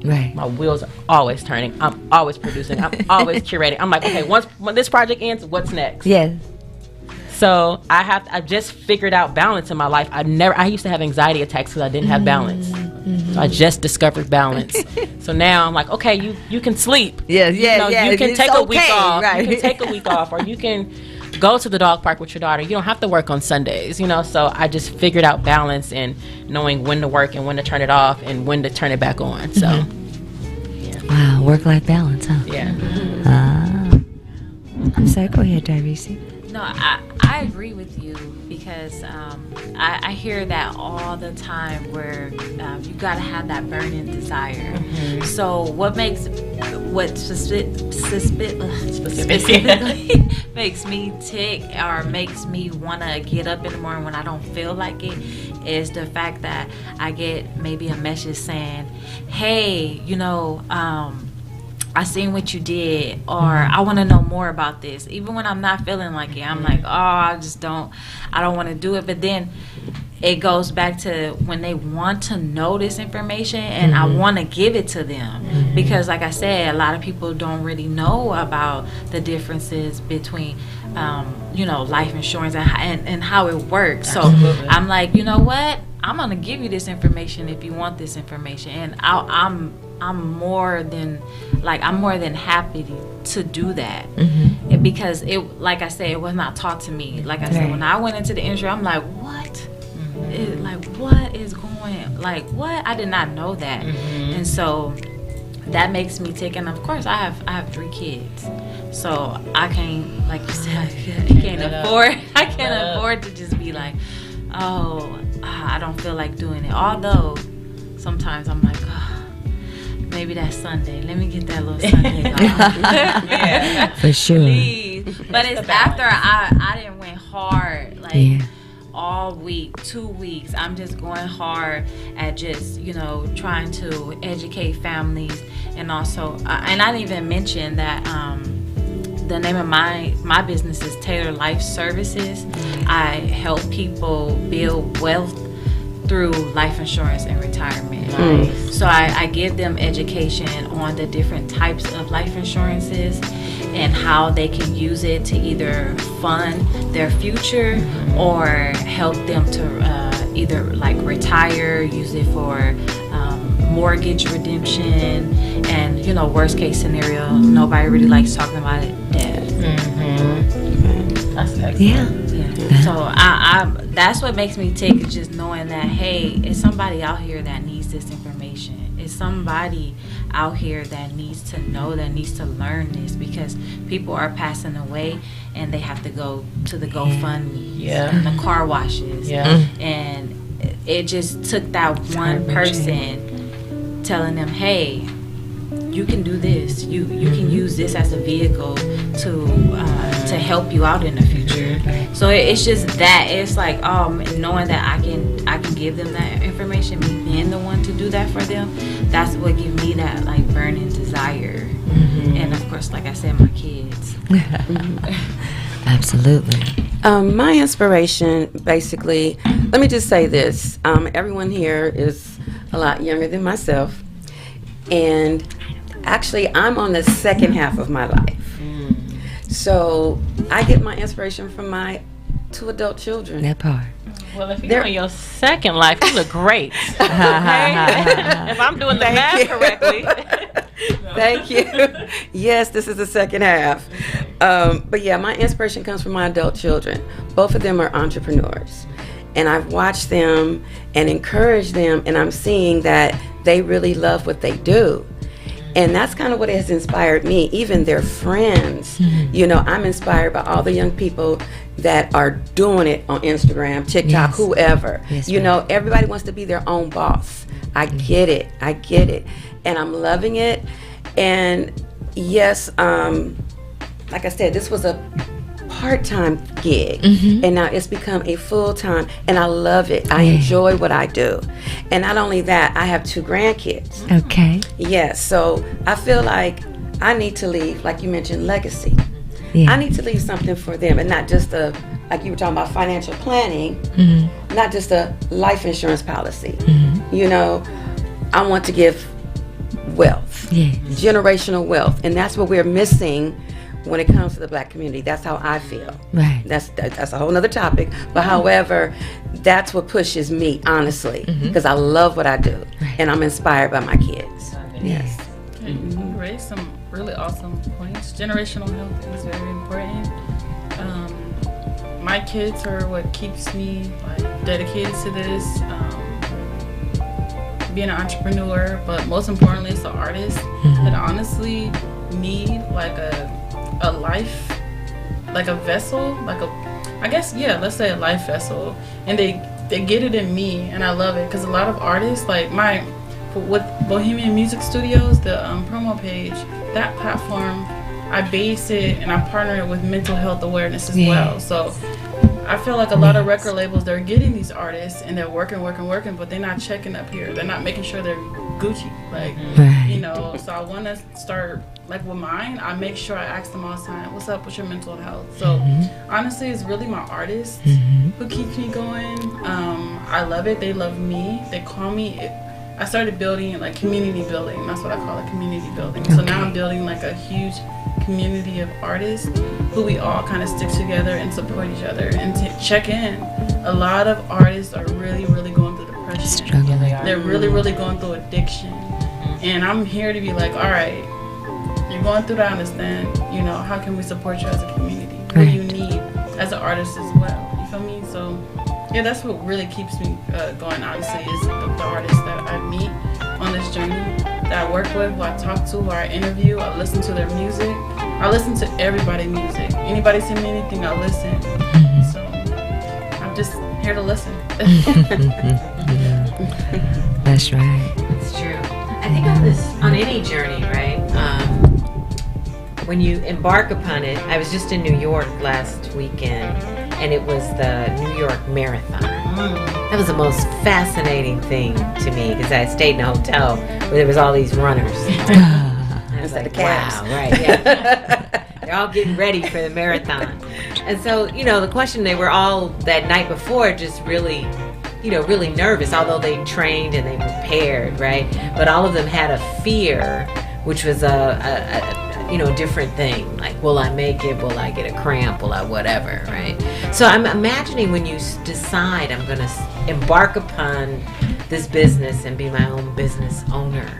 Right. My wheels are always turning. I'm always producing. I'm always curating. I'm like, okay, when this project ends, what's next? Yes. So I just figured out balance in my life. I used to have anxiety attacks because I didn't have balance. So I just discovered balance. So now I'm like, okay, you can sleep. Yeah. You can It's take a week okay, off. right. You can take a week off, or you can go to the dog park with your daughter. You don't have to work on Sundays, So I just figured out balance and knowing when to work and when to turn it off and when to turn it back on. So, Wow, work-life balance, huh? yeah. I'm sorry. Go ahead, Tyrese. No, I agree with you because I hear that all the time where you gotta have that burning desire. So what specifically makes me tick or makes me want to get up in the morning when I don't feel like it is the fact that I get maybe a message saying, hey, I seen what you did, or I want to know more about this. Even when I'm not feeling like it, I'm like, oh, I don't want to do it. But then it goes back to when they want to know this information and I want to give it to them. Because like I said, a lot of people don't really know about the differences between, life insurance and how it works. So I'm like, you know what? I'm going to give you this information if you want this information. And I'm more than happy to do that. Because like I said, it was not taught to me. Like I said, when I went into the industry, I'm like, what? What is going, what? I did not know that. And so that makes me tick. And of course I have 3 kids. So I can't, like you said, I can't afford to just be like, oh, I don't feel like doing it. Although sometimes I'm like, maybe that Sunday. Let me get that little Sunday off. For sure. Please. But it's after I didn't went hard all week, 2 weeks. I'm just going hard at just, trying to educate families. And also, and I didn't even mention that the name of my business is Taylor Life Services. I help people build wealth through life insurance and retirement. So I give them education on the different types of life insurances and how they can use it to either fund their future or help them to either like retire, use it for mortgage redemption, and worst case scenario, nobody really likes talking about it, death. That's excellent. Yeah. So I that's what makes me tick, is just knowing that, hey, it's somebody out here that needs this information. It's somebody out here that needs to know, that needs to learn this, because people are passing away and they have to go to the GoFundMe and the car washes. And it just took that one person telling them, hey, you can do this. You can use this as a vehicle to help you out in the future. So it's just that, it's like knowing that I can give them that information, me being the one to do that for them. That's what gives me that like burning desire. And of course, like I said, my kids. Absolutely. My inspiration, basically, let me just say this. Everyone here is a lot younger than myself. And actually, I'm on the second half of my life. So I get my inspiration from my 2 adult children. That part. Well, if you're in your second life, you look great. Okay? If I'm doing the math correctly. Thank you. Yes, this is the second half. But yeah, my inspiration comes from my adult children. Both of them are entrepreneurs. And I've watched them and encouraged them, and I'm seeing that they really love what they do. And that's kind of what has inspired me, even their friends. I'm inspired by all the young people that are doing it on Instagram, TikTok, whoever. Yes, everybody wants to be their own boss. I get it. And I'm loving it. And yes, like I said, this was a part-time gig, and now it's become a full-time, and I love it. I enjoy what I do. And not only that, I have 2 grandkids. Okay. Yes, so I feel like I need to leave, like you mentioned, legacy. I need to leave something for them, and not just like you were talking about financial planning, not just a life insurance policy. You know, I want to give wealth, generational wealth, and that's what we're missing when it comes to the Black community. That's how I feel. Right. That's a whole nother topic. But however, that's what pushes me, honestly, because I love what I do, and I'm inspired by my kids. Yes. You raised some really awesome points. Generational health is very important. My kids are what keeps me dedicated to this. Being an entrepreneur, but most importantly, it's an artist that honestly need like a life, like a vessel, let's say a life vessel, and they get it in me, and I love it because a lot of artists with Bohemian Music Studios, the promo page, that platform, I base it and I partner it with mental health awareness as well. So I feel like a lot of record labels, they're getting these artists and they're working, but they're not checking up here. They're not making sure they're Gucci, you know. So I want to start, like with mine, I make sure I ask them all the time, what's up with your mental health? So honestly, it's really my artists who keeps me going. I love it. They love me. They call me. I started building like community building. That's what I call it, community building. So now I'm building like a huge community of artists who we all kind of stick together and support each other and check in. A lot of artists are really, really going through depression. They're really, really going through addiction. And I'm here to be like, all right, you're going through that, I understand. You know, how can we support you as a community? What do you need as an artist as well? You feel me? So yeah, that's what really keeps me going, honestly, is the artists that I meet on this journey, that I work with, who I talk to, who I interview. I listen to their music. I listen to everybody's music. Anybody send me anything, I listen. So I'm just here to listen. That's right. That's true. I think on any journey, right? When you embark upon it, I was just in New York last weekend, and it was the New York Marathon. That was the most fascinating thing to me because I stayed in a hotel where there was all these runners. I was like, wow, right, yeah. They're all getting ready for the marathon. And so, you know, the question, they were all that night before just really, you know, really nervous, although they trained and they prepared, right? But all of them had a fear, which was a different thing. Like, will I make it? Will I get a cramp? Will I whatever, right? So I'm imagining when you decide I'm going to embark upon this business and be my own business owner,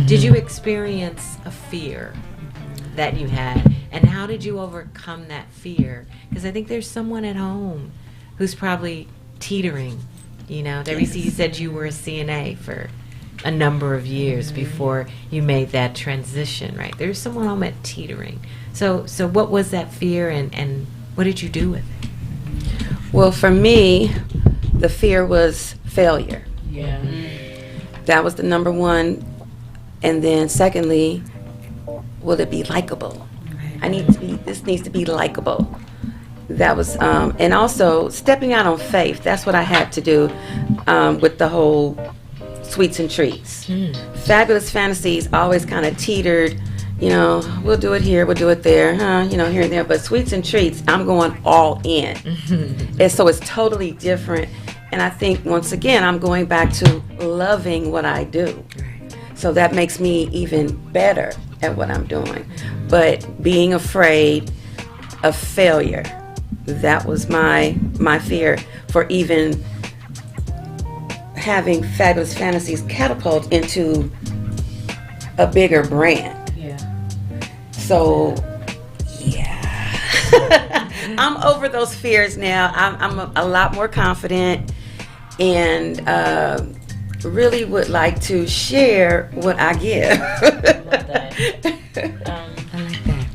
did you experience a fear that you had? And how did you overcome that fear? Because I think there's someone at home who's probably teetering, you know. You said you were a CNA for a number of years before you made that transition, right? There's someone home at teetering. So what was that fear, and what did you do with it? Well, for me, the fear was failure. Yeah. That was the number one. And then secondly, will it be likable? This needs to be likable. That was, and also stepping out on faith. That's what I had to do with the whole Sweets and Treats. Fabulous Fantasies always kind of teetered, you know, we'll do it here, we'll do it there, you know, here and there. But Sweets and Treats, I'm going all in. And so it's totally different. And I think, once again, I'm going back to loving what I do. So that makes me even better at what I'm doing. But being afraid of failure, that was my fear for even having Fabulous Fantasies catapult into a bigger brand. Yeah. So, yeah. I'm over those fears now. I'm a lot more confident, and really would like to share what I give. I love that. I like that.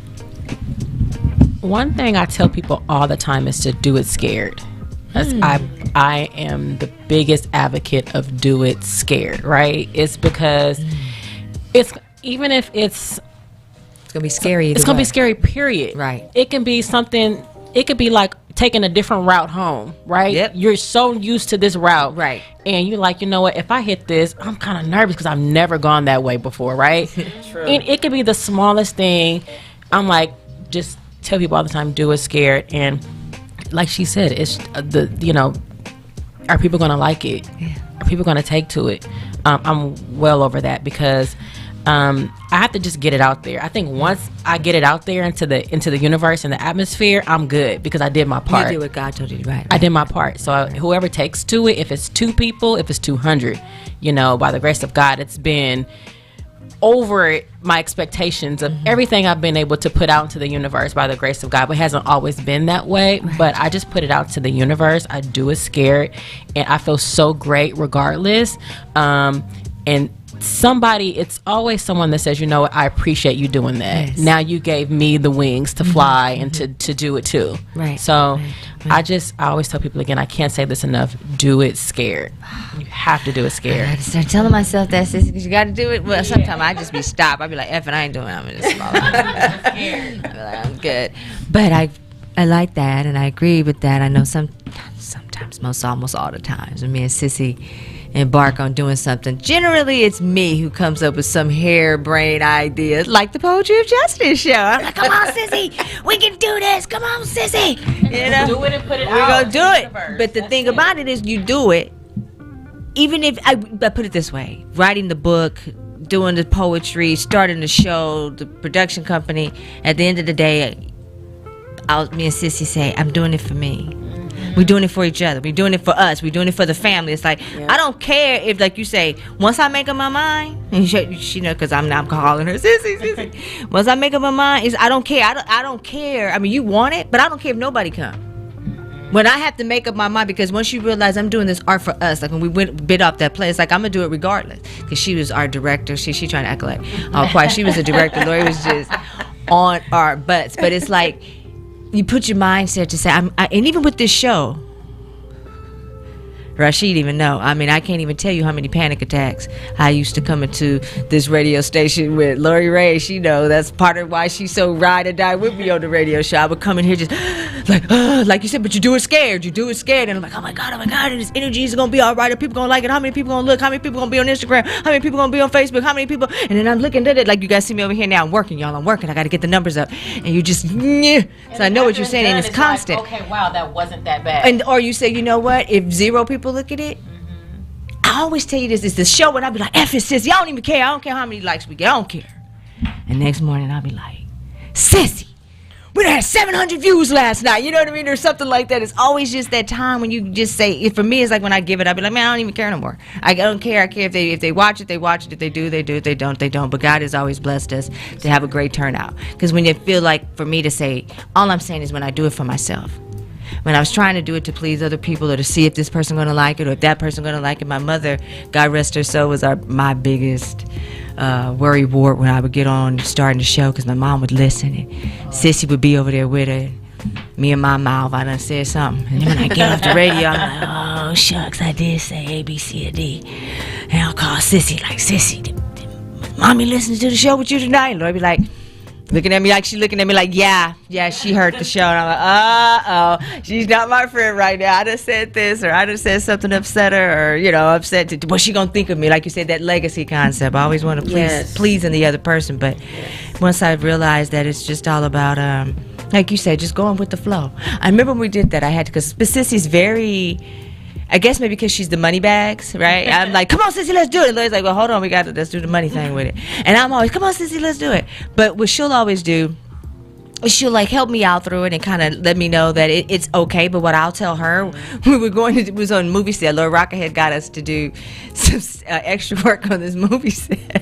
One thing I tell people all the time is to do it scared. I am the biggest advocate of do it scared, right? It's because it's, even if it's gonna be scary. It's gonna be scary, period. Right. It can be something, it could be like taking a different route home, right? Yep. You're so used to this route. Right. And you're like, you know what, if I hit this, I'm kind of nervous because I've never gone that way before, right? True. And it could be the smallest thing. I'm like, just tell people all the time, do it scared. And like she said, it's are people going to like it? Yeah. Are people going to take to it? I'm well over that because I have to just get it out there. I think once I get it out there into the universe and the atmosphere, I'm good because I did my part. You did what God told you, right? I did my part. So whoever takes to it, if it's 2 people, if it's 200, by the grace of God, it's been over my expectations of everything I've been able to put out into the universe by the grace of God. But it hasn't always been that way. Right. But I just put it out to the universe. I do it scared, and I feel so great regardless. And it's always someone that says, I appreciate you doing that. Yes. Now you gave me the wings to fly and to do it too. Right. So I always tell people again, I can't say this enough, do it scared. You have to do it scared. I start telling myself that, sis, because you got to do it. Well, sometimes I just be stopped. I be like, F it, I ain't doing it. I'm going to just fall out. I be like, I'm good. But I like that, and I agree with that. I know sometimes, almost all the times, when me and Sissy embark on doing something, generally it's me who comes up with some harebrained ideas, like the Poetry of Justice show. I'm like, come on, Sissy, we can do this. Come on, Sissy. Do it and put it out. We're going to do it. But the thing about it is you do it, even if, I put it this way, writing the book, doing the poetry, starting the show, the production company, at the end of the day, me and Sissy say, I'm doing it for me. We're doing it for each other. We're doing it for us. We're doing it for the family. It's like, I don't care if, like you say, once I make up my mind, and she know, because I'm calling her Sissy. Once I make up my mind, I don't care. I don't care. I mean, you want it, but I don't care if nobody come. When I have to make up my mind, because once you realize I'm doing this art for us, like when we bit off that play, it's like I'm gonna do it regardless. Because she was our director. She trying to act like all quiet. She was a director. Lori was just on our butts. But it's like, you put your mindset to say, and even with this show, Rashid even know. I mean, I can't even tell you how many panic attacks I used to come into this radio station with. Lori Ray, she know that's part of why she's so ride or die with me on the radio show. I would come in here just like you said, but you do it scared. And I'm like, oh my God, and this energy is gonna be all right. Are people gonna like it? How many people gonna look? How many people gonna be on Instagram? How many people gonna be on Facebook? How many people? And then I'm looking at it like you guys see me over here now. I'm working, y'all. I got to get the numbers up. And you just, so I know what you're saying, and it's constant. Like, okay, wow, that wasn't that bad. Or you say, you know what? If 0 people look at it, I always tell you this, it's the show, and I'll be like, F it, sis, y'all don't even care. I don't care how many likes we get. I don't care. And next morning I'll be like, Sissy, we had 700 views last night. You know what I mean? Or something like that. It's always just that time when you just say, for me, it's like when I give it, I'll be like, man, I don't even care no more. I don't care. I care if they watch it, they watch it. If they do, they do. If they don't, they don't. But God has always blessed us to have a great turnout. Because when you feel like, for me to say, all I'm saying is when I do it for myself. When I was trying to do it to please other people or to see if this person going to like it or if that person going to like it, my mother, God rest her soul, was my biggest worry ward when I would get on starting the show, because my mom would listen and Sissy would be over there with her. Me and my mouth, I done said something. And then when I get off the radio, I'm like, oh, shucks, I did say A, B, C, or D. And I'll call Sissy, like, Sissy, did Mommy listen to the show with you tonight? And Lord be like, looking at me like she looking at me like, yeah, she heard the show. And I'm like, uh-oh, she's not my friend right now. I just said this, or I just said something upset her, or, upset. What's she going to think of me? Like you said, that legacy concept. I always want to please in the other person. But once I realized that it's just all about, like you said, just going with the flow. I remember when we did that, I had to, because Sissy's very... I guess maybe because she's the money bags, right? I'm like, come on, Sissy, let's do it. And Larry's like, well, hold on, let's do the money thing with it. And I'm always, come on, Sissy, let's do it. But what she'll always do is she'll like help me out through it and kind of let me know that it's okay. But what I'll tell her, we were going to, it was on a movie set. Laura Rocker had got us to do some extra work on this movie set.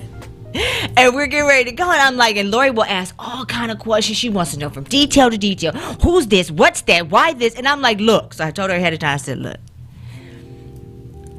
And we're getting ready to go, and I'm like, and Lori will ask all kind of questions. She wants to know from detail to detail. Who's this? What's that? Why this? And I'm like, look. So I told her ahead of time, I said, look,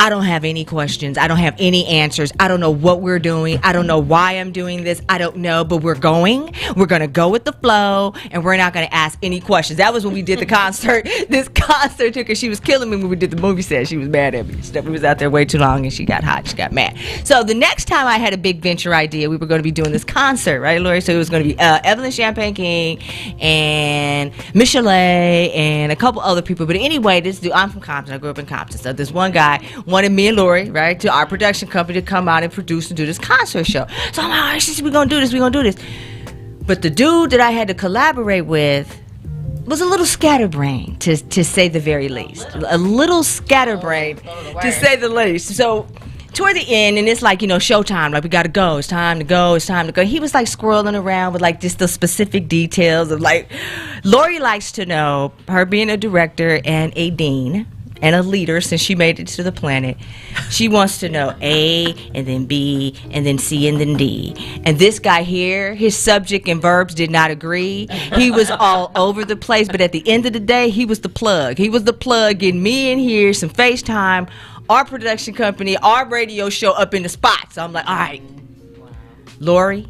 I don't have any questions. I don't have any answers. I don't know what we're doing. I don't know why I'm doing this. I don't know, but we're going. We're going to go with the flow, and we're not going to ask any questions. That was when we did the concert. This concert took her. She was killing me when we did the movie set. She was mad at me. We was out there way too long, and she got hot. She got mad. So the next time I had a big venture idea, we were going to be doing this concert, right, Lori? So it was going to be Evelyn Champagne King and Michelet and a couple other people. But anyway, this dude, I'm from Compton. I grew up in Compton. So this one guy wanted me and Lori, right, to our production company to come out and produce and do this concert show. So I'm like, all right, we're going to do this. But the dude that I had to collaborate with was a little scatterbrained, to say the very least. A little scatterbrained, to say the least. So toward the end, and it's like, showtime, like we gotta go, it's time to go, it's time to go. He was like squirreling around with like just the specific details of like, Lori likes to know, her being a director and a dean and a leader since she made it to the planet, she wants to know A and then B and then C and then D. And this guy here, his subject and verbs did not agree. He was all over the place, but at the end of the day, he was the plug. He was the plug getting me in here, some FaceTime, our production company, our radio show up in the spot. So I'm like, all right, Lori,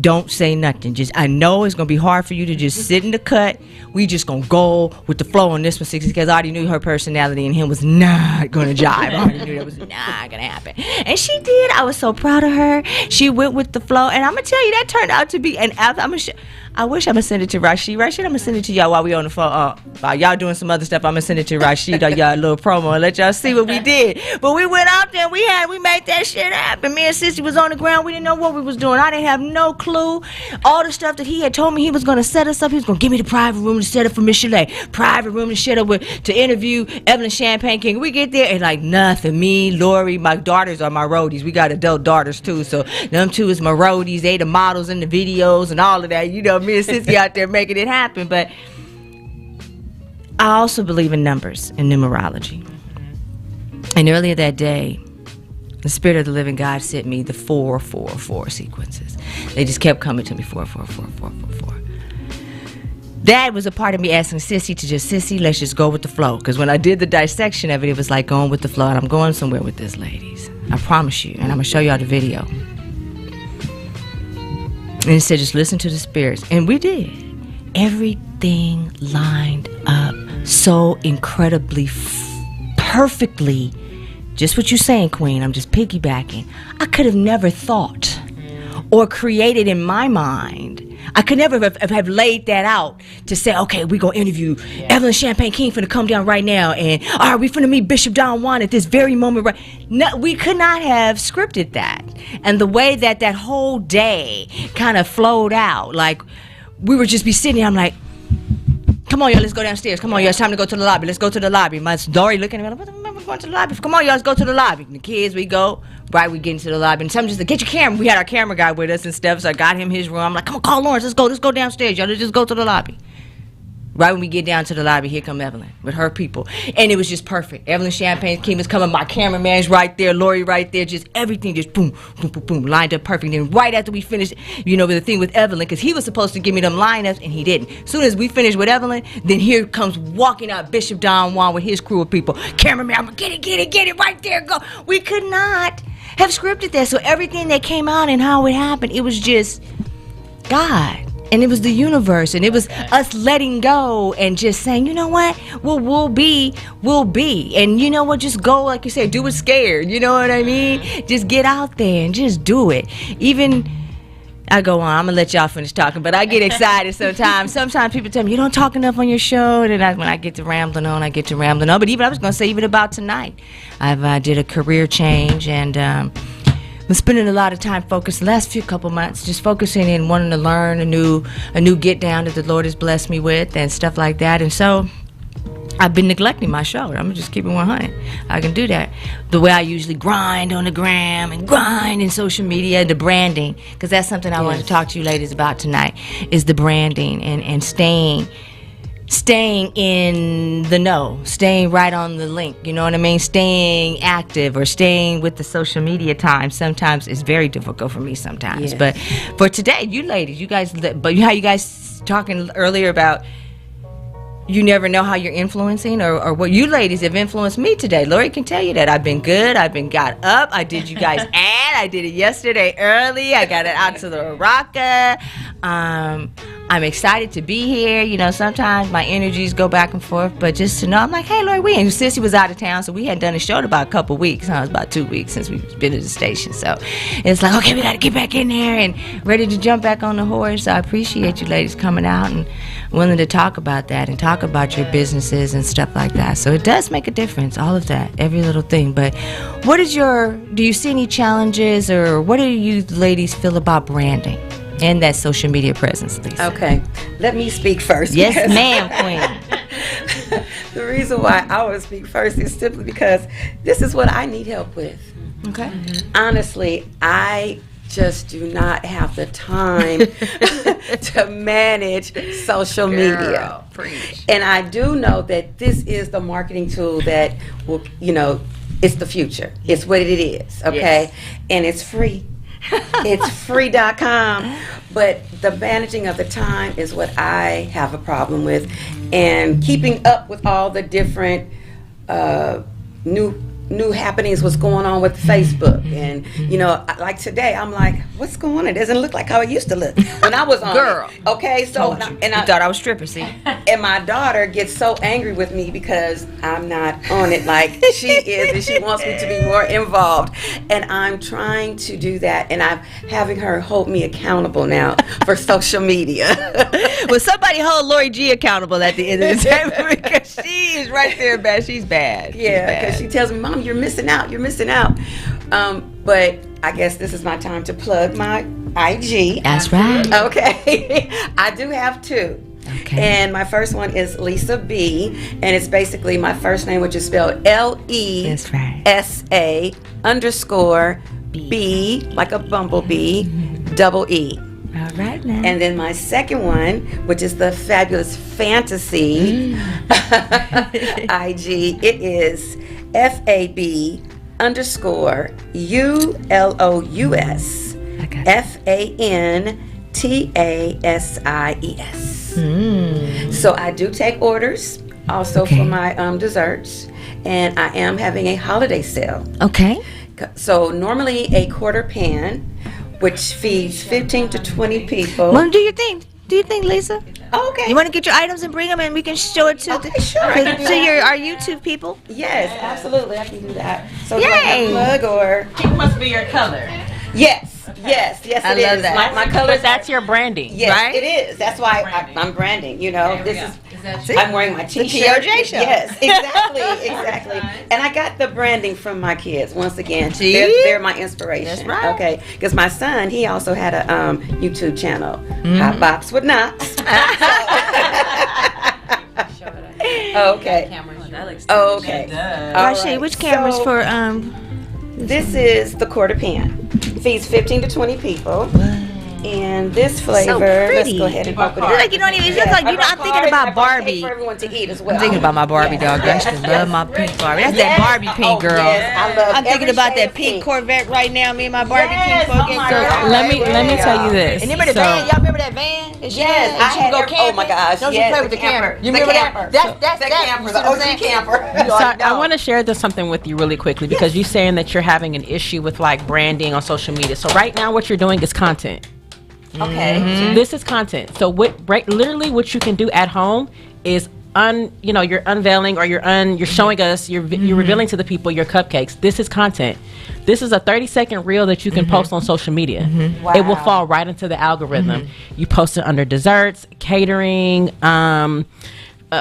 don't say nothing. I know it's going to be hard for you to just sit in the cut. We just going to go with the flow on this one, because I already knew her personality and him was not going to jive. I already knew that was not going to happen. And she did. I was so proud of her. She went with the flow. And I'm going to tell you, that turned out to be I wish I'm going to send it to Rashid. Rashid, I'm going to send it to y'all while we on the phone. While y'all doing some other stuff, I'm going to send it to Rashid or y'all a little promo and let y'all see what we did. But we went out there, we made that shit happen. Me and Sissy was on the ground. We didn't know what we was doing. I didn't have no clue. All the stuff that he had told me he was going to set us up. He was going to give me the private room to set up for Miss Chalet. Private room to set up to interview Evelyn Champagne King. We get there and like nothing. Me, Lori, my daughters are my roadies. We got adult daughters too. So them two is my roadies. They the models in the videos and all of that. Me and Sissy out there making it happen. But I also believe in numbers and numerology. And earlier that day, the Spirit of the Living God sent me the 444 sequences. They just kept coming to me, 444. That was a part of me asking Sissy, let's just go with the flow. Because when I did the dissection of it, it was like going with the flow. And I'm going somewhere with this, ladies. I promise you. And I'm going to show y'all the video. And he said, just listen to the spirits. And we did. Everything lined up so incredibly, perfectly. Just what you're saying, Queen. I'm just piggybacking. I could have never thought or created in my mind. I could never have laid that out to say, okay, we're going to interview Evelyn Champagne King finna come down right now. And, all right, we finna meet Bishop Don Juan at this very moment. Right? No, we could not have scripted that. And the way that whole day kind of flowed out, like, we would just be sitting there, I'm like, come on, y'all, let's go downstairs. Come on, y'all, it's time to go to the lobby. Let's go to the lobby. My Dory looking at me like, we're going to the lobby. Come on, y'all, let's go to the lobby. And the kids, we go. Right, we get into the lobby. And some just like, get your camera. We had our camera guy with us and stuff, so I got him his room. I'm like, come on, call Lawrence. Let's go downstairs. Y'all, let's just go to the lobby. Right when we get down to the lobby, here come Evelyn with her people. And it was just perfect. Evelyn Champagne King was coming. My cameraman's right there. Lori right there. Just everything just boom, boom, boom, boom, lined up perfect. And right after we finished, with the thing with Evelyn, because he was supposed to give me them lineups, and he didn't. As soon as we finished with Evelyn, then here comes walking out Bishop Don Juan with his crew of people. Cameraman, I'm like, get it, right there, go. We could not have scripted that. So everything that came out and how it happened, it was just God. And it was the universe, and it was us letting go and just saying, you know what, we'll be. And you know what, just go, like you said, do it scared. You know what I mean? Just get out there and just do it. Even, I go on, I'm going to let y'all finish talking, but I get excited sometimes. Sometimes people tell me, you don't talk enough on your show. And then when I get to rambling on, But even, I was going to say, even about tonight, I did a career change, and been spending a lot of time focused the last couple months, just focusing and wanting to learn a new get down that the Lord has blessed me with and stuff like that. And so I've been neglecting my show. I'm gonna just keep it 100. I can do that the way I usually grind on the gram and grind in social media, the branding, because that's something I want to talk to you ladies about tonight, is the branding and staying in the know, staying right on the link, you know what I mean? Staying active or staying with the social media time sometimes is very difficult for me sometimes. Yes. But for today, you ladies, how you guys talking earlier about you never know how you're influencing or what you ladies have influenced me today. Lori can tell you that. I've been good. I've been got up. I did you guys ad. I did it yesterday early. I got it out to the Rocka. I'm excited to be here. Sometimes my energies go back and forth, but just to know, I'm like, hey, Lori, and Sissy was out of town, so we hadn't done a show in about a couple weeks. It was about 2 weeks since we've been at the station. So it's like, okay, we got to get back in there and ready to jump back on the horse. So I appreciate you ladies coming out and willing to talk about that and talk about your businesses and stuff like that. So it does make a difference, all of that, every little thing. But do you see any challenges, or what do you ladies feel about branding? and that social media presence, Lisa. Okay, let me speak first. Yes, because ma'am, queen. The reason why I want to speak first is simply because this is what I need help with. Okay. Honestly, I just do not have the time to manage social media. Preach. And I do know that this is the marketing tool that will, it's the future. It's what it is, okay? And it's free. It's free.com. But the managing of the time is what I have a problem with. And keeping up with all the different new happenings, what's going on with Facebook. And like today I'm like, what's going on? It doesn't look like how it used to look when I was on Girl. it. Okay, so I thought I was stripping, see? and my daughter gets so angry with me because I'm not on it like she is, and she wants me to be more involved. And I'm trying to do that, and I'm having her hold me accountable now for social media. Well, somebody hold Lori G accountable at the end of the day because she is right there bad. She's bad. Yeah, because she tells me, Mom, you're missing out. You're missing out. But I guess this is my time to plug my IG. That's right. Okay. I do have two. Okay. And my first one is Lisa B. And it's basically my first name, which is spelled LESA _ B, like a bumblebee, double E. All right now. And then my second one, which is the Fabulous Fantasy IG, it is FAB _ ULOUS FANTASIES. So I do take orders also for my desserts, and I am having a holiday sale. Okay. So normally a quarter pan, which feeds 15 to 20 people. Well, do your thing. Do you think, Lisa? Okay. You want to get your items and bring them, and we can show it to Sure. I can do that. our YouTube people. Yes, absolutely. I can do that. So Yay. do I have a plug or? Pink must be your color. Yes, it is. I love that. My colors. But that's your branding. Yes, right? it is. That's why I'm branding. This is. See? I'm wearing my T-shirt. POJ show. Yes, exactly. And I got the branding from my kids. Once again, See? they're my inspiration. That's right. Okay, because my son, he also had a YouTube channel, Hot Box with Knox. Okay. Okay. All Rashi, right. which cameras So, for This is the quarter pan. Feeds 15 to 20 people. And this flavor, let's pretty. go ahead and open it. Like you don't even. It looks like I'm thinking about Barbie. For everyone to eat as well. I'm thinking about my Barbie dog. I used to love my pink Barbie. That's that Barbie pink girl. Yes, I love I'm thinking every about shade that of pink Corvette right now. Me and my Barbie Yes, pink oh Corvette my girl. God. Let me tell you this. And remember the van? Y'all remember that van? That she Yes, had? I She had would go every- camping. oh my gosh, Don't yes, you play the with the camper? camper. You The remember camper. that? That's The that. camper, You the see what I'm OG saying? camper. So I want to share this something with you really quickly because you're saying that you're having an issue with like branding on social media. So right now what you're doing is content. Okay. So this is content. So literally what you can do at home is you're unveiling or you're showing us, you're revealing to the people your cupcakes. This is content. This is a 30-second reel that you can post on social media. Wow. It will fall right into the algorithm. You post it under desserts, catering,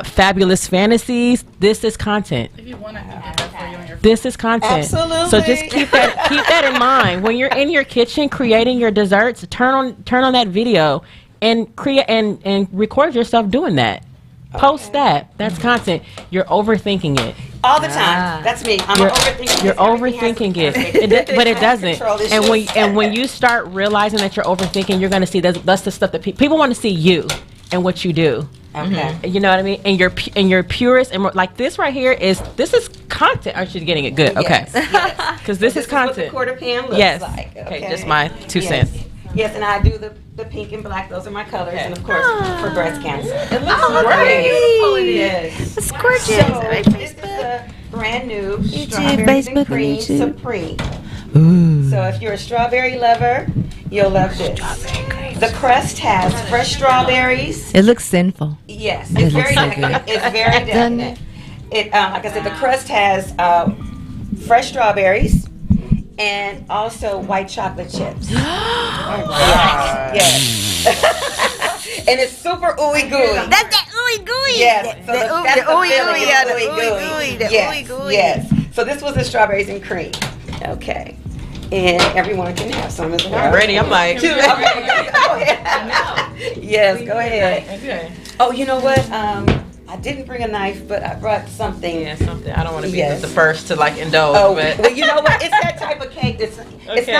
fabulous fantasies. This is content. If you want, I can get that for you on your phone. This is content. Absolutely. So just keep that in mind when you're in your kitchen creating your desserts. Turn on that video and create and record yourself doing that. Post that. That's content. You're overthinking it. All the time. That's me. I'm overthinking. You're overthinking it, but it doesn't. And when you start realizing that you're overthinking, you're going to see that's the stuff that people want to see you and what you do. Okay. You know what I mean? And your purest and more, like this right here is content. Aren't you getting it good? Okay. Yes. Because this is What content. the quarter pan looks Yes. like. Okay, just my 2 Yes. cents. Yes, and I do the pink and black. Those are my colors, and of course for breast cancer. It looks great. beautiful. It is. It's gorgeous. So Right, this is the brand new YouTube, strawberries Facebook, and cream and YouTube. supreme. So if you're a strawberry lover, you'll love this. The crust has fresh strawberries. It looks sinful. Yes, It it's looks very so definite. good. It's very Doesn't definite. It, like I said, the crust has fresh strawberries and also white chocolate chips. Yes. And it's super ooey gooey. That's that ooey gooey. Yes. So The that's the ooey feeling gooey. is Yeah, the ooey ooey gooey. The Yes, ooey gooey. yes. So this was the strawberries and cream. Okay. and everyone can have some as well. I'm ready. I'm like, Go ahead. Yes, go ahead. Okay. Oh, you know what? I didn't bring a knife, but I brought something. Yeah, something. I don't want to be Yes. the first to like indulge, Oh, but well, you know what? It's that type of cake. It's not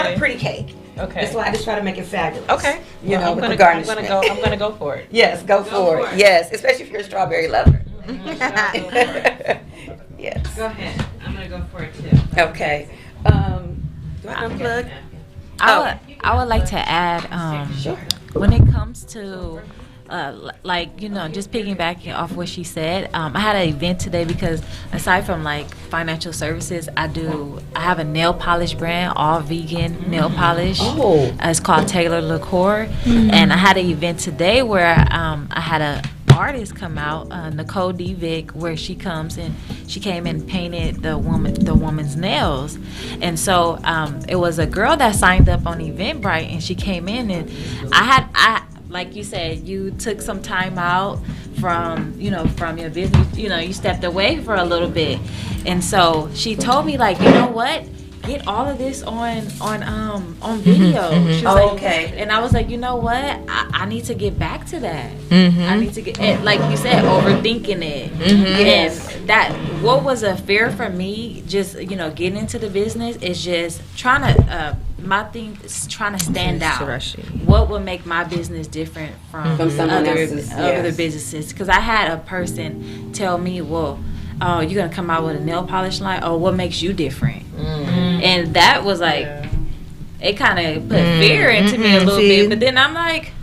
Okay. a pretty cake. okay. That's why I just try to make it fabulous. Okay. You know, I'm with gonna, the I'm garnishment. gonna go for it. Yes, go for it. Yes, especially if you're a strawberry lover. Yes. Go ahead. I'm gonna go for it too. Okay. Do I unplug? I would like to add, Sure. when it comes to like, you know, just piggybacking off what she said, I had an event today because aside from like financial services, I have a nail polish brand, all vegan nail polish. Oh. It's called Taylor Liqueur, and I had an event today where I had a artist come out, Nicole Divic, where she comes and she came and painted the woman's nails. And so it was a girl that signed up on Eventbrite, and she came in, and I like you said, you took some time out from your business, you stepped away for a little bit. And so she told me, like, you know what? Get all of this on video. She was like, Okay. and I was like, you know what? I need to get back to that. I need to get, like you said, overthinking it. Yes. And that, what was a fear for me, just, getting into the business is just trying to, my thing is trying to stand out. What would make my business different from someone other else's, yes. businesses? Because I had a person tell me, well, oh, you're going to come out with a nail polish line? Oh, what makes you different? And that was like, it kind of put fear into me a little bit. But then I'm like,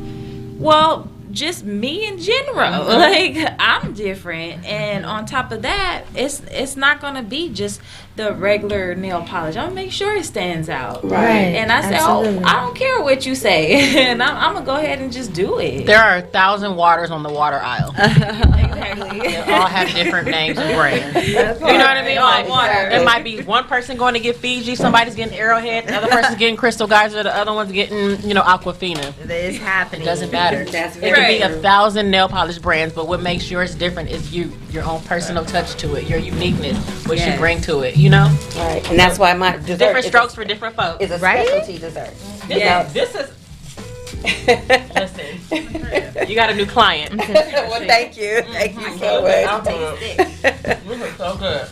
well, just me in general. Like, I'm different. And on top of that, it's not going to be just the regular nail polish. I'm going to make sure it stands out. Right. And I said, oh, I don't care what you say. And I'm going to go ahead and just do it. There are 1,000 waters on the water aisle. Exactly. They all have different names and brands. You know what I mean? Like, there might be one person going to get Fiji, somebody's getting Arrowhead, the other person's getting Crystal Geyser, the other one's getting, Aquafina. it's happening. It doesn't matter. That's It very could be true. 1,000 nail polish brands, but what makes yours different is your own personal touch to it, your uniqueness, what you bring to it, Right. And that's why my dessert Different strokes for different folks. is a specialty dessert. This is. Listen, you got a new client. Well, thank you. Thank you so much. I'll take it. This is so good.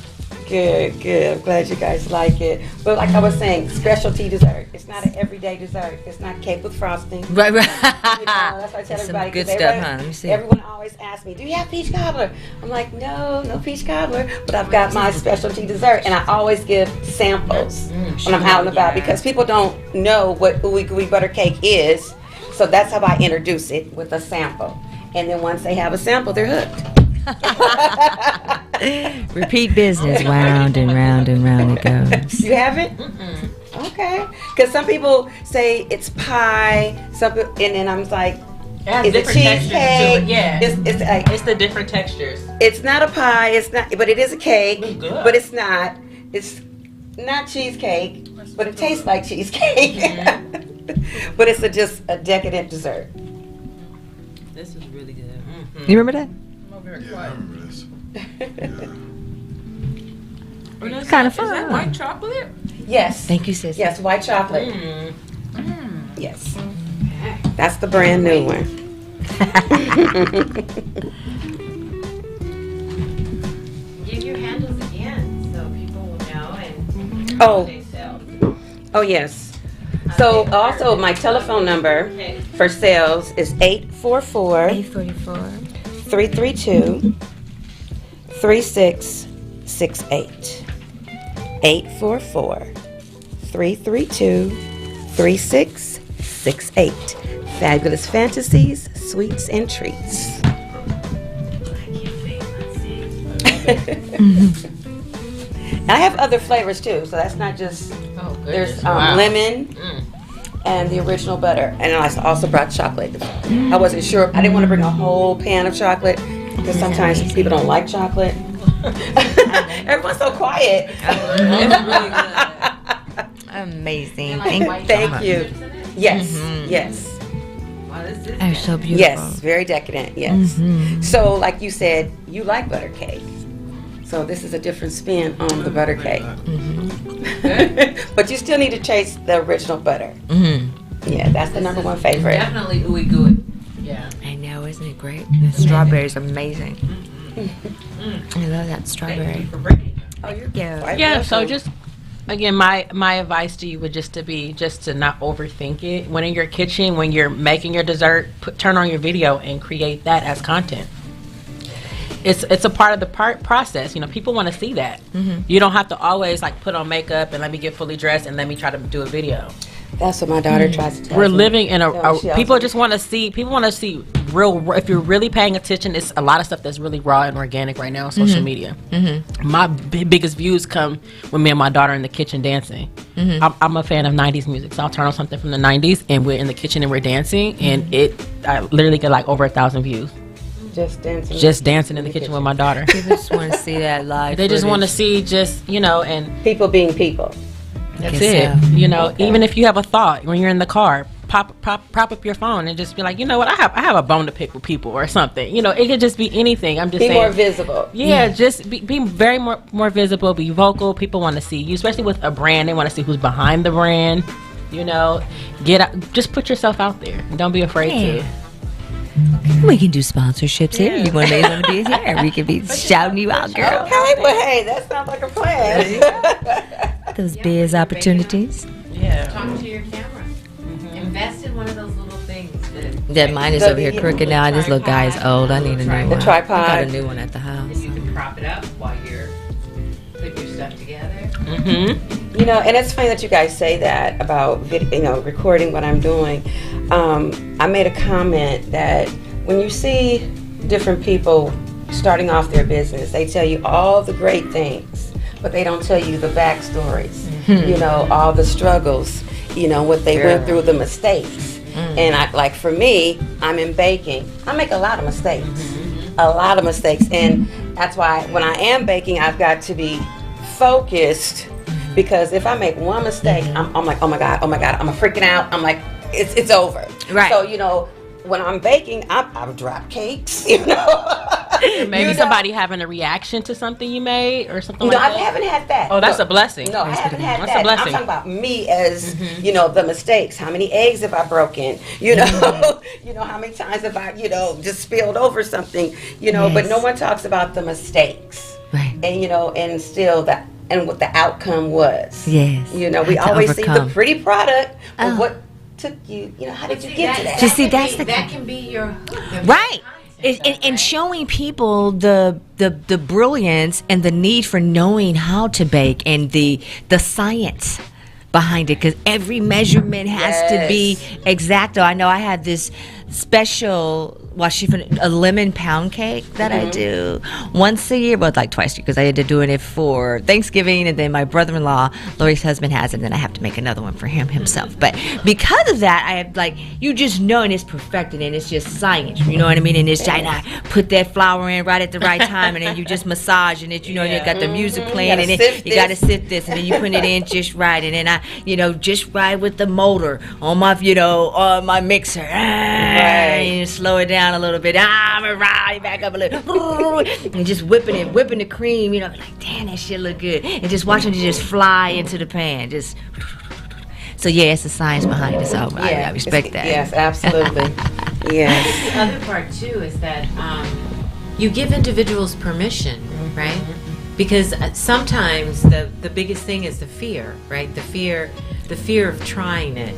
Good. I'm glad you guys like it. But like I was saying, specialty dessert. It's not an everyday dessert. It's not cake with frosting. Right. That's what I tell Some everybody. good 'cause stuff, everybody- huh? Let me see. Everyone always asks me, do you have peach cobbler? I'm like, no peach cobbler. But I've got my specialty dessert. And I always give samples when I'm out and about because people don't know what ooey gooey butter cake is. So that's how I introduce it, with a sample. And then once they have a sample, they're hooked. Repeat business. Round and round and round it goes. You haven't? Okay. Because some people say it's pie, and then I'm like, It has is it different textures to cheesecake? it. Yeah. It's like, It's the different textures. it's not a pie. It's not, but it is a cake. It's good. But it's not. It's not cheesecake, but it tastes like cheesecake. But it's just a decadent dessert. This is really good. You remember that? Quiet. It's kind of Is that fun. white chocolate? Yes. Thank you, sis. Yes, white chocolate. Yes. That's the brand new one. Give your handles again so people will know and Oh. they sell. Oh, yes. So also my telephone number for sales is 844 844. 332 3668. 844 332 3668. Fabulous fantasies, sweets, and treats. I have other flavors too, so that's not just. Oh, There's Wow. lemon and the original butter, and I also brought chocolate. I wasn't sure. I didn't want to bring a whole pan of chocolate because sometimes people don't like chocolate. Everyone's so quiet. Amazing. Thank you. Yes, yes, Oh, so beautiful. yes. Very decadent. Yes. So, like you said, you like butter cake. So this is a different spin on the butter cake. But you still need to taste the original butter. Yeah, that's the number one favorite. Definitely ooey gooey. Yeah. I know, isn't it great? The strawberry is amazing. I love that strawberry. Oh, you're Yeah. Yeah, so just again, my advice to you would just to not overthink it. When in your kitchen, when you're making your dessert, turn on your video and create that as content. It's a part of the process. You know, people want to see that. You don't have to always like put on makeup and let me get fully dressed and let me try to do a video. That's what my daughter tries to tell We're me. living in people also- just want to see. People want to see real. If you're really paying attention, it's a lot of stuff that's really raw and organic right now on social media. My biggest views come when me and my daughter in the kitchen dancing. I'm a fan of 90s music, so I'll turn on something from the 90s and we're in the kitchen and we're dancing, and I literally get like over 1,000 views. Just dancing In the kitchen with my daughter. People just want to see that live. They just want to footage. see and people being people. that's guess it. so. Even if you have a thought when you're in the car, prop up your phone and just be like, you know what, I have a bone to pick with people or something. It could just be anything. I'm just Be saying. more visible. Yeah, just be very more visible. Be vocal. People want to see you, especially with a brand. They want to see who's behind the brand. Get out. Just put yourself out there. Don't be afraid to. We can do sponsorships here. You want to be here? We can be shouting you out, girl. Okay, well, hey, that sounds like a plan. Those biz opportunities. Yeah. Talk to your camera. Invest in one of those little things. That mine is over here crooked now. This little guy is old. I need a new one. tripod. I got a new one at the house. And you can prop it up while you're putting your stuff together. And it's funny that you guys say that about recording what I'm doing. I made a comment that when you see different people starting off their business, they tell you all the great things, but they don't tell you the backstories. All the struggles. What they went through, the mistakes. And for me, I'm in baking. I make a lot of mistakes. And that's why when I am baking, I've got to be focused, because if I make one mistake, I'm like, oh my god, I'm freaking out. I'm like, it's over. Right. So when I'm baking, I've dropped cakes. Maybe somebody having a reaction to something you made or something like I that. haven't had that. Oh, that's a blessing. No, I haven't had That's that. a blessing. I'm talking about me as the mistakes. How many eggs have I broken? How many times have I just spilled over something? But no one talks about the mistakes. Right. And and still that. And what the outcome was. Yes. We always see the pretty product, but what took you, how did you get to that? Just see, that's that can be your hook. right. And showing people the brilliance and the need for knowing how to bake and the science behind it, because every measurement has to be exacto. I know I had this special a lemon pound cake that I do once a year, but like twice a year, because I ended up doing it for Thanksgiving, and then my brother-in-law, Lori's husband, has it, and then I have to make another one for himself. But because of that, I have you just know, and it's perfected, and it's just science, you know what I mean? And and I put that flour in right at the right time, and then you just massaging it, and you got the music playing, and then you got to sift this, and then you put it in just right, and then I, just right with the motor on my, on my mixer, and slow it down a little bit. I'm gonna ride back up a little, and just whipping the cream. Like, damn, that shit look good, and just watching it just fly into the pan. So yeah, it's the science behind it. So I respect that. Yes, absolutely. Yes. The other part too is that you give individuals permission, right? Because sometimes the biggest thing is the fear, right? The fear of trying it,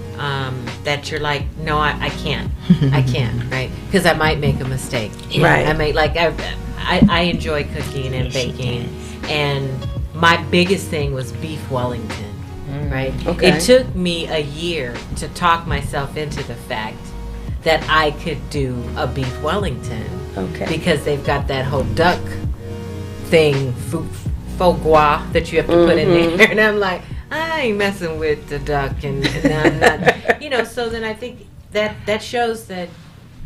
that you're like, no, I can't, right? Because I might make a mistake. Right. I enjoy cooking and baking, and my biggest thing was beef Wellington, right? Okay. It took me a year to talk myself into the fact that I could do a beef Wellington. Okay. Because they've got that whole duck thing, faux gras, that you have to put in there, and I'm like, I ain't messing with the duck, and I'm not, so then I think that shows that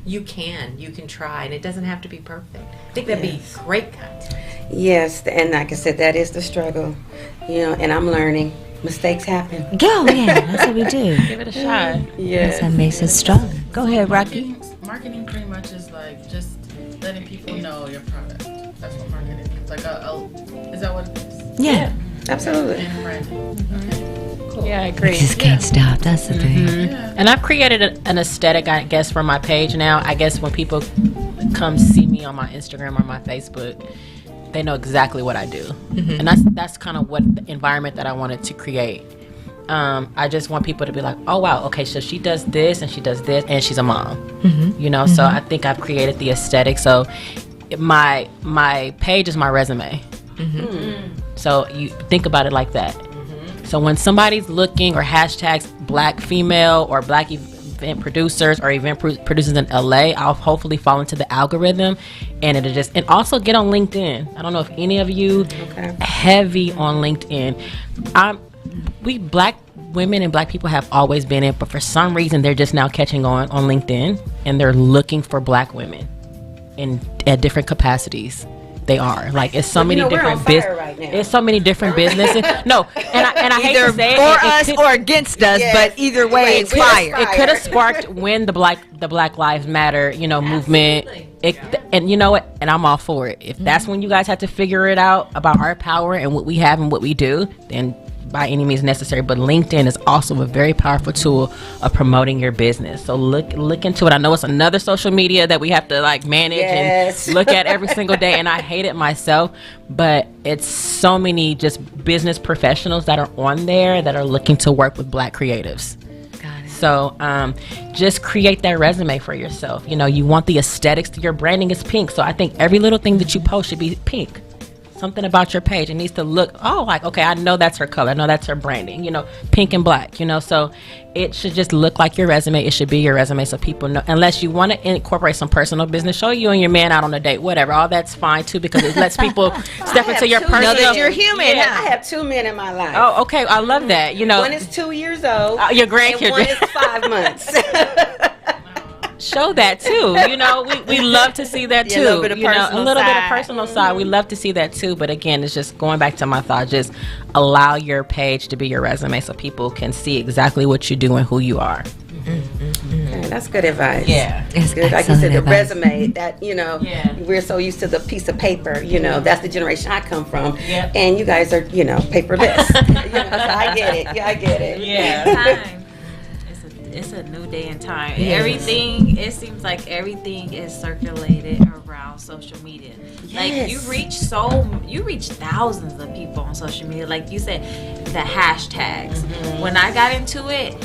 you can try, and it doesn't have to be perfect. I think that'd be great content. Yes, and like I said, that is the struggle, and I'm learning. Mistakes happen. Go, yeah, that's what we do. Give it a shot. Yes. That's what makes us stronger. Go ahead, Rocky. Marketing pretty much is like just letting people know your product. That's what marketing is. Like, is that what it is? Yeah. Absolutely. and branding. Yeah, I agree. Just can't stop. That's the thing. And I've created an aesthetic, I guess, for my page now. I guess when people come see me on my Instagram or my Facebook, they know exactly what I do. And that's kind of what the environment that I wanted to create. I just want people to be like, oh wow, okay, so she does this and she does this and she's a mom. You know, so I think I've created the aesthetic. So my page is my resume. So you think about it like that. So when somebody's looking or hashtags black female or black event producers or event producers in LA, I'll hopefully fall into the algorithm, and it'll just, and also get on LinkedIn. I don't know if any of you heavy on LinkedIn. We black women and black people have always been in, but for some reason they're just now catching on LinkedIn, and they're looking for black women at different capacities. They are like, it's so many different business. Right, it's so many different businesses. No, and I hate to say for us or against us, but either way, it's fire. It could have sparked when the Black Lives Matter, movement. And you know what? And I'm all for it. If that's when you guys have to figure it out about our power and what we have and what we do, then by any means necessary. But LinkedIn is also a very powerful tool of promoting your business. So look into it. I know it's another social media that we have to like manage and look at every single day, and I hate it myself, but it's so many just business professionals that are on there that are looking to work with black creatives. So just create that resume for yourself. You want the aesthetics to your branding is pink. So I think every little thing that you post should be pink. Something about your page, it needs to look, okay, I know that's her color, I know that's her branding, pink and black, so it should just look like your resume. It should be your resume so people know, unless you want to incorporate some personal business, show you and your man out on a date, whatever, all that's fine too, because it lets people step into your personal. Know that you're human. I have 2 men in my life. Oh, okay, I love that. One is 2 years old. Your grandchildren. And one is 5 months. Show that too. We love to see that too. A little bit of personal side. We love to see that too. But again, it's just going back to my thought. Just allow your page to be your resume so people can see exactly what you do and who you are. Okay, that's good advice. Yeah, it's good. Like you said, the resume. That we're so used to the piece of paper. That's the generation I come from. Yep. And you guys are paperless. So I get it. Yeah, I get it. Yeah. It's a new day and time. Everything, it seems like everything is circulated around social media. Like you reach thousands of people on social media. Like you said, the hashtags. When I got into it,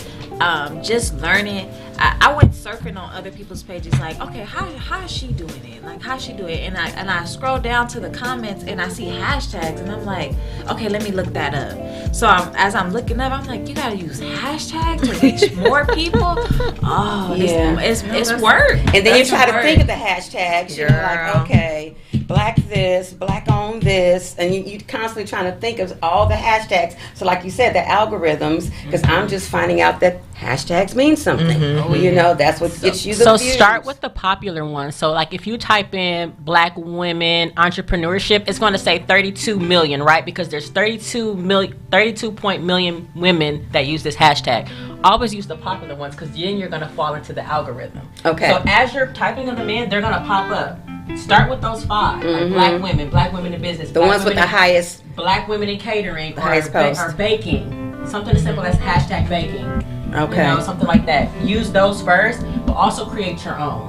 just learning, I went surfing on other people's pages, like, okay, how is she doing it? Like, how she doing it? And I scroll down to the comments and I see hashtags, and I'm like, okay, let me look that up. So as I'm looking up, I'm like, you gotta use hashtags to reach more people. Oh, it's work. And then you try to think of the hashtags. You're like, okay, black this, black on this, and you constantly trying to think of all the hashtags. So like you said, the algorithms, because I'm just finding out that hashtags mean something. That's what gets you the So views. start with the popular ones. So like if you type in black women entrepreneurship, it's going to say 32 million, right? Because there's 32 million women that use this hashtag. Always use the popular ones, because then you're going to fall into the algorithm. Okay. So as you're typing them in, they're going to pop up. Start with those 5, like black women in business. The ones with the highest. Black women in catering, the highest post. Or baking. Something as simple as hashtag baking. Okay. Something like that. Use those first, but also create your own.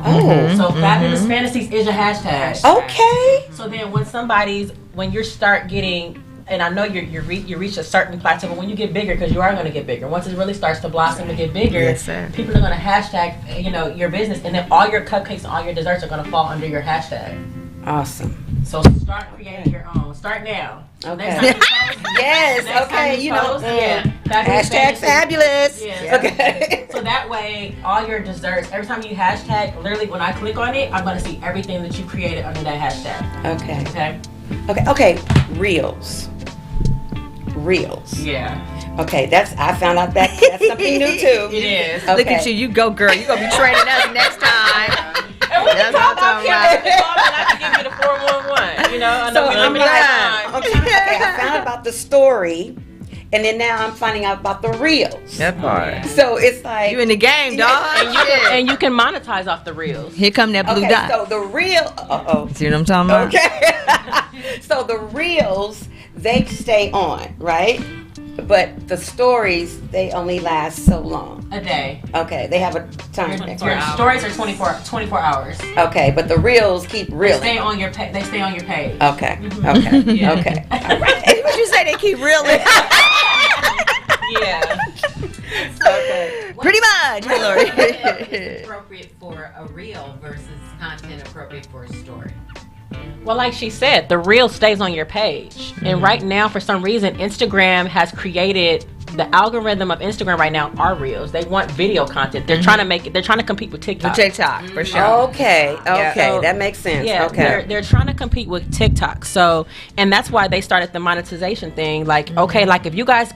Oh. So Fabulous Fantasies is your hashtag. Okay. So then when you start getting, and I know you reach a certain plateau, but when you get bigger, because you are going to get bigger, once it really starts to blossom and get bigger, people are going to hashtag, your business, and then all your cupcakes and all your desserts are going to fall under your hashtag. Awesome. So start creating your own. Start now. Okay. Hashtag fabulous. Yeah. Okay. So that way, all your desserts, every time you hashtag, literally when I click on it, I'm going to see everything that you created under that hashtag. Okay. Reels. Yeah. Okay, I found out that's something new too. It is. Okay. Look at you. You go, girl. You're going to be training us next time. And we can talk about I can give you the 411. I know we limited time. Okay, I found out about the story, and then now I'm finding out about the reels. That part. So it's like you in the game, dog. And you can monetize off the reels. Here come that blue dot. So the reel. See what I'm talking about? Okay. So the reels, they stay on, right? But the stories, they only last so long. A day. Okay, they have a time. Your stories are 24 hours. Okay, but the reels keep They reeling. stay on your page. Okay. Okay. Yeah. Okay. All right. What you say? They keep reeling. Yeah. Okay. Pretty much, Hillary. Appropriate for a reel versus content appropriate for a story. Well, like she said, the reel stays on your page. And right now, for some reason, Instagram has created the algorithm of Instagram right now are reels. They want video content. They're trying to make it. They're trying to compete with TikTok. TikTok, for sure. Okay. So, That makes sense. Yeah, Okay. they're trying to compete with TikTok. So, and that's why they started the monetization thing. Like, okay, like if you guys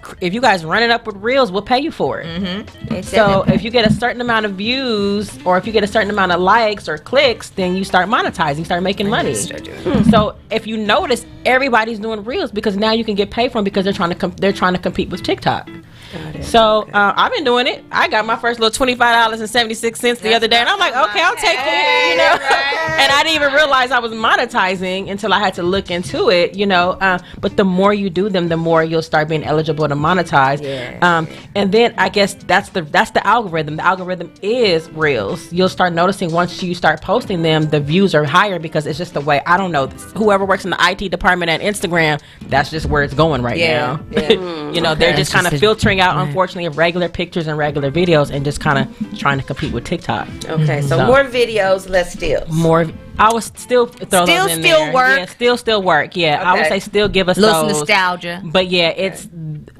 run it up with reels, we'll pay you for it. So if you get a certain amount of views or if you get a certain amount of likes or clicks, then you start monetizing, start making money. So if you notice, everybody's doing reels because now you can get paid for them because they're trying to compete with TikTok. So I've been doing it. I got my first little $25.76 the other day, and I'm like, okay, I'll take it, you know. And I didn't even realize I was monetizing until I had to look into it, you know. But the more you do them, the more you'll start being eligible to monetize. And then I guess that's the algorithm. The algorithm is reels. You'll start noticing once you start posting them, the views are higher because it's just the way. I don't know. Whoever works in the IT department at Instagram, that's just where it's going right now. You know, they're just kind of filtering out, unfortunately, of regular pictures and regular videos and just kind of trying to compete with TikTok. Okay, so more videos, less stills. More. I would still throw those in there. work. Yeah, still work. Yeah, I would Okay. say still give us Little those. nostalgia. But yeah, it's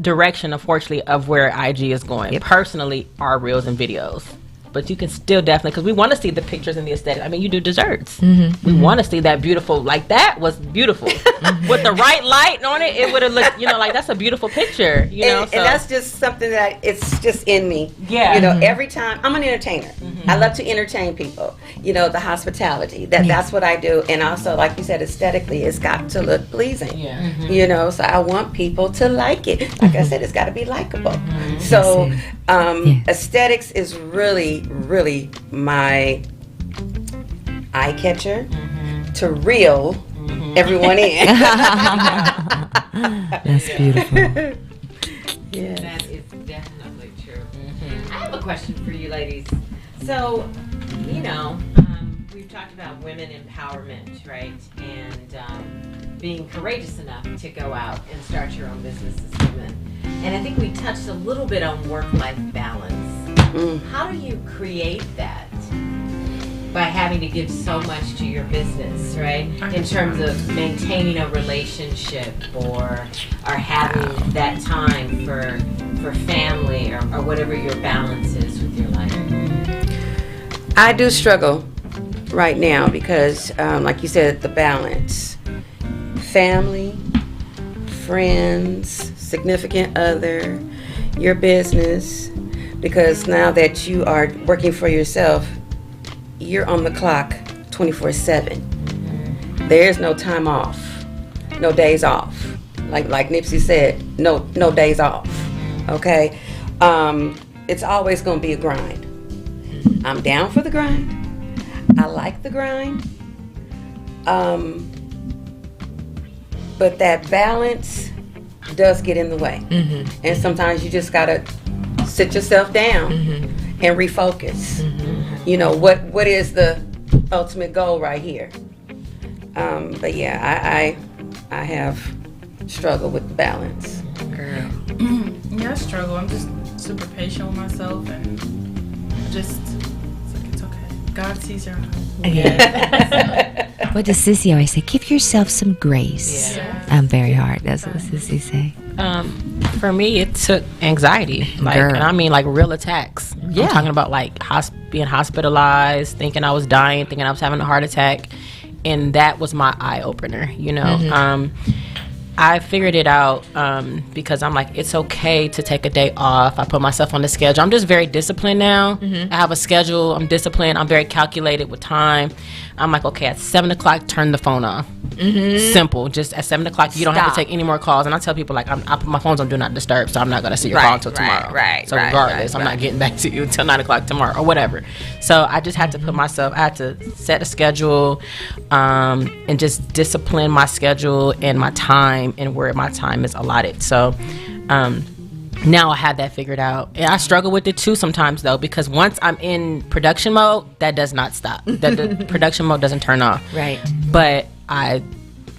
direction, unfortunately, of where IG is going. Personally, our reels and videos. But you can still definitely, because we want to see the pictures and the aesthetic. I mean, you do desserts. We want to see that beautiful, like that was beautiful. With the right light on it, it would have looked, you know, like that's a beautiful picture, you know. And that's just something that it's just in me. Yeah. You know, every time I'm an entertainer. I love to entertain people. You know, the hospitality. That's what I do. And also, like you said, aesthetically, it's got to look pleasing. Yeah. You know, so I want people to like it. Like I said, it's got to be likable. So aesthetics is really, really my eye catcher to reel everyone in. That's beautiful. That is definitely true. I have a question for you ladies. So, you know, we've talked about women empowerment, right? And being courageous enough to go out and start your own business as women. And I think we touched a little bit on work-life balance. How do you create that? By having to give so much to your business, right? In terms of maintaining a relationship or having that time for family or whatever your balance is with your life. I do struggle right now because, like you said, the balance. Family, friends, significant other, your business. Because now that you are working for yourself, you're on the clock 24/7. There's no time off, no days off. Like Nipsey said, no days off. Okay, it's always gonna be a grind. I'm down for the grind. I like the grind. But that balance does get in the way, and sometimes you just gotta sit yourself down and refocus. You know, what is the ultimate goal right here? But yeah, I have struggled with the balance. Girl. Yeah, I struggle. I'm just super patient with myself and just, it's okay. God sees your heart. What does Sissy always say? Give yourself some grace. Yeah. I'm very hard. That's what Sissy say. For me, it took anxiety, like, Girl. and I mean like real attacks. Yeah. I'm talking about like being hospitalized, thinking I was dying, thinking I was having a heart attack, and that was my eye opener. You know, I figured it out because I'm like, it's okay to take a day off. I put myself on the schedule. I'm just very disciplined now. I have a schedule. I'm disciplined. I'm very calculated with time. I'm like, okay, at 7 o'clock, turn the phone off. Simple. Just at 7 o'clock, you don't have to take any more calls. And I tell people, like, I put my phone's on Do Not Disturb, so I'm not going to see your call until tomorrow. So regardless, I'm not getting back to you until 9 o'clock tomorrow or whatever. So I just had to I had to set a schedule and just discipline my schedule and my time time and where my time is allotted. So now I have that figured out. And I struggle with it too sometimes though, because once I'm in production mode, that does not stop. The production mode doesn't turn off. Right. But I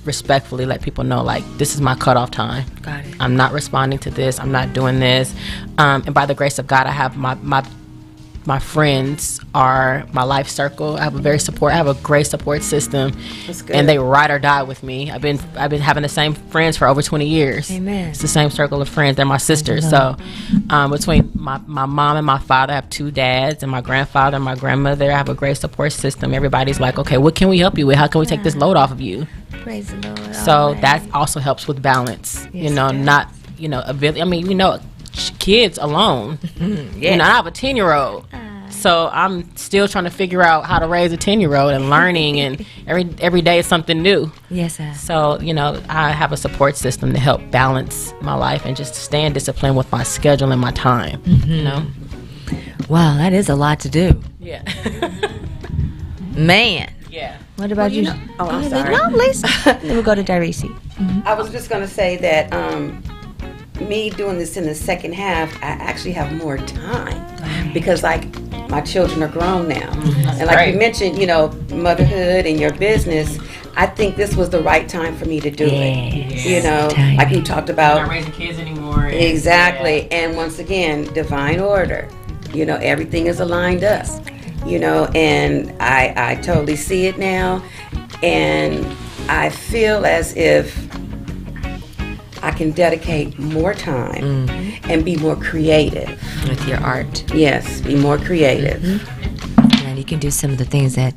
respectfully let people know, like, this is my cutoff time. Got it. I'm not responding to this. I'm not doing this. And by the grace of God, I have my friends are my life circle. I have a great support system. That's good. And they ride or die with me. I've been having the same friends for over 20 years. Amen. It's the same circle of friends. They're my sisters. So between my mom and my father, I have 2 dads, and my grandfather and my grandmother, I have a great support system. Everybody's like, okay, what can we help you with? How can we take this load off of you? Praise the Lord. So that also helps with balance. Yes, you know, not, ability. I mean, kids alone. Yes. I have a 10-year-old. So I'm still trying to figure out how to raise a 10-year-old and learning, and every day is something new. Yes, sir. So, I have a support system to help balance my life and just stay in discipline with my schedule and my time, Wow, that is a lot to do. Yeah. Man. Yeah. What about you? I'm sorry. No, please. Then we'll go to Darisi. I was just going to say that me doing this in the second half, I actually have more time because, like, my children are grown now. And like great. you mentioned, motherhood and your business, I think this was the right time for me to do it. Like you talked about. Not raising kids anymore. Exactly. And once again, divine order. Everything is aligned up. And I totally see it now. And I feel as if I can dedicate more time and be more creative. With your art. Yes, be more creative. And you can do some of the things that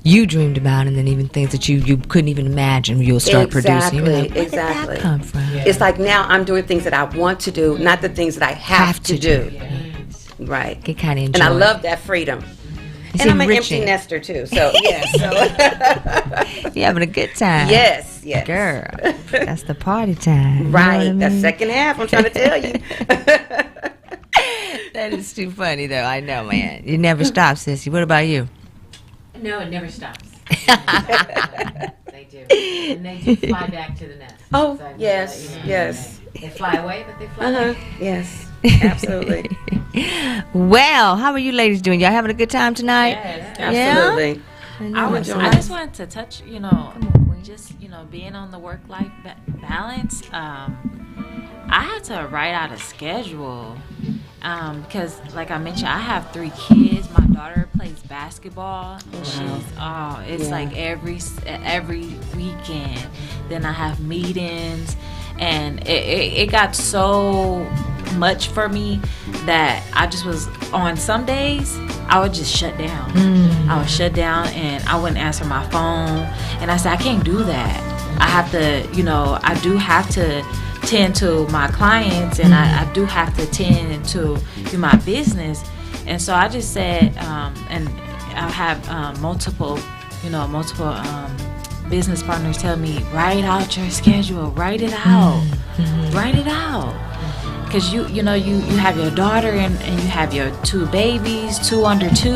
you dreamed about, and then even things that you couldn't even imagine you'll start producing. You're like, where did that come from? It's like now I'm doing things that I want to do, not the things that I have to do. Right. Get kind of enjoy. And I love that freedom. It's and I'm an enriching. empty nester too, so yes. You're having a good time. Yes. Girl, that's the party time. Right. You know what I That mean? second half, I'm trying to tell you. That is too funny, though. I know, man. You never stop, sissy. What about you? No, it never stops. They do. And they do fly back to the nest. Oh, So I know yes, that, yes. They fly away, but they fly back. Yes, absolutely. Well, how are you ladies doing? Y'all having a good time tonight? Yes. Absolutely. I just wanted to touch, just, being on the work-life balance. I had to write out a schedule because, like I mentioned, I have 3 kids. My daughter plays basketball, and it's like every weekend. Then I have meetings, and it got so much for me that I just was on some days I would just shut down. I would shut down and I wouldn't answer my phone, and I said I can't do that. I have to, I do have to tend to my clients, and I do have to tend to my business. And so I just said, and I have multiple business partners tell me, write out your schedule, write it out, write it out. Because you have your daughter and you have your 2 babies, 2 under 2,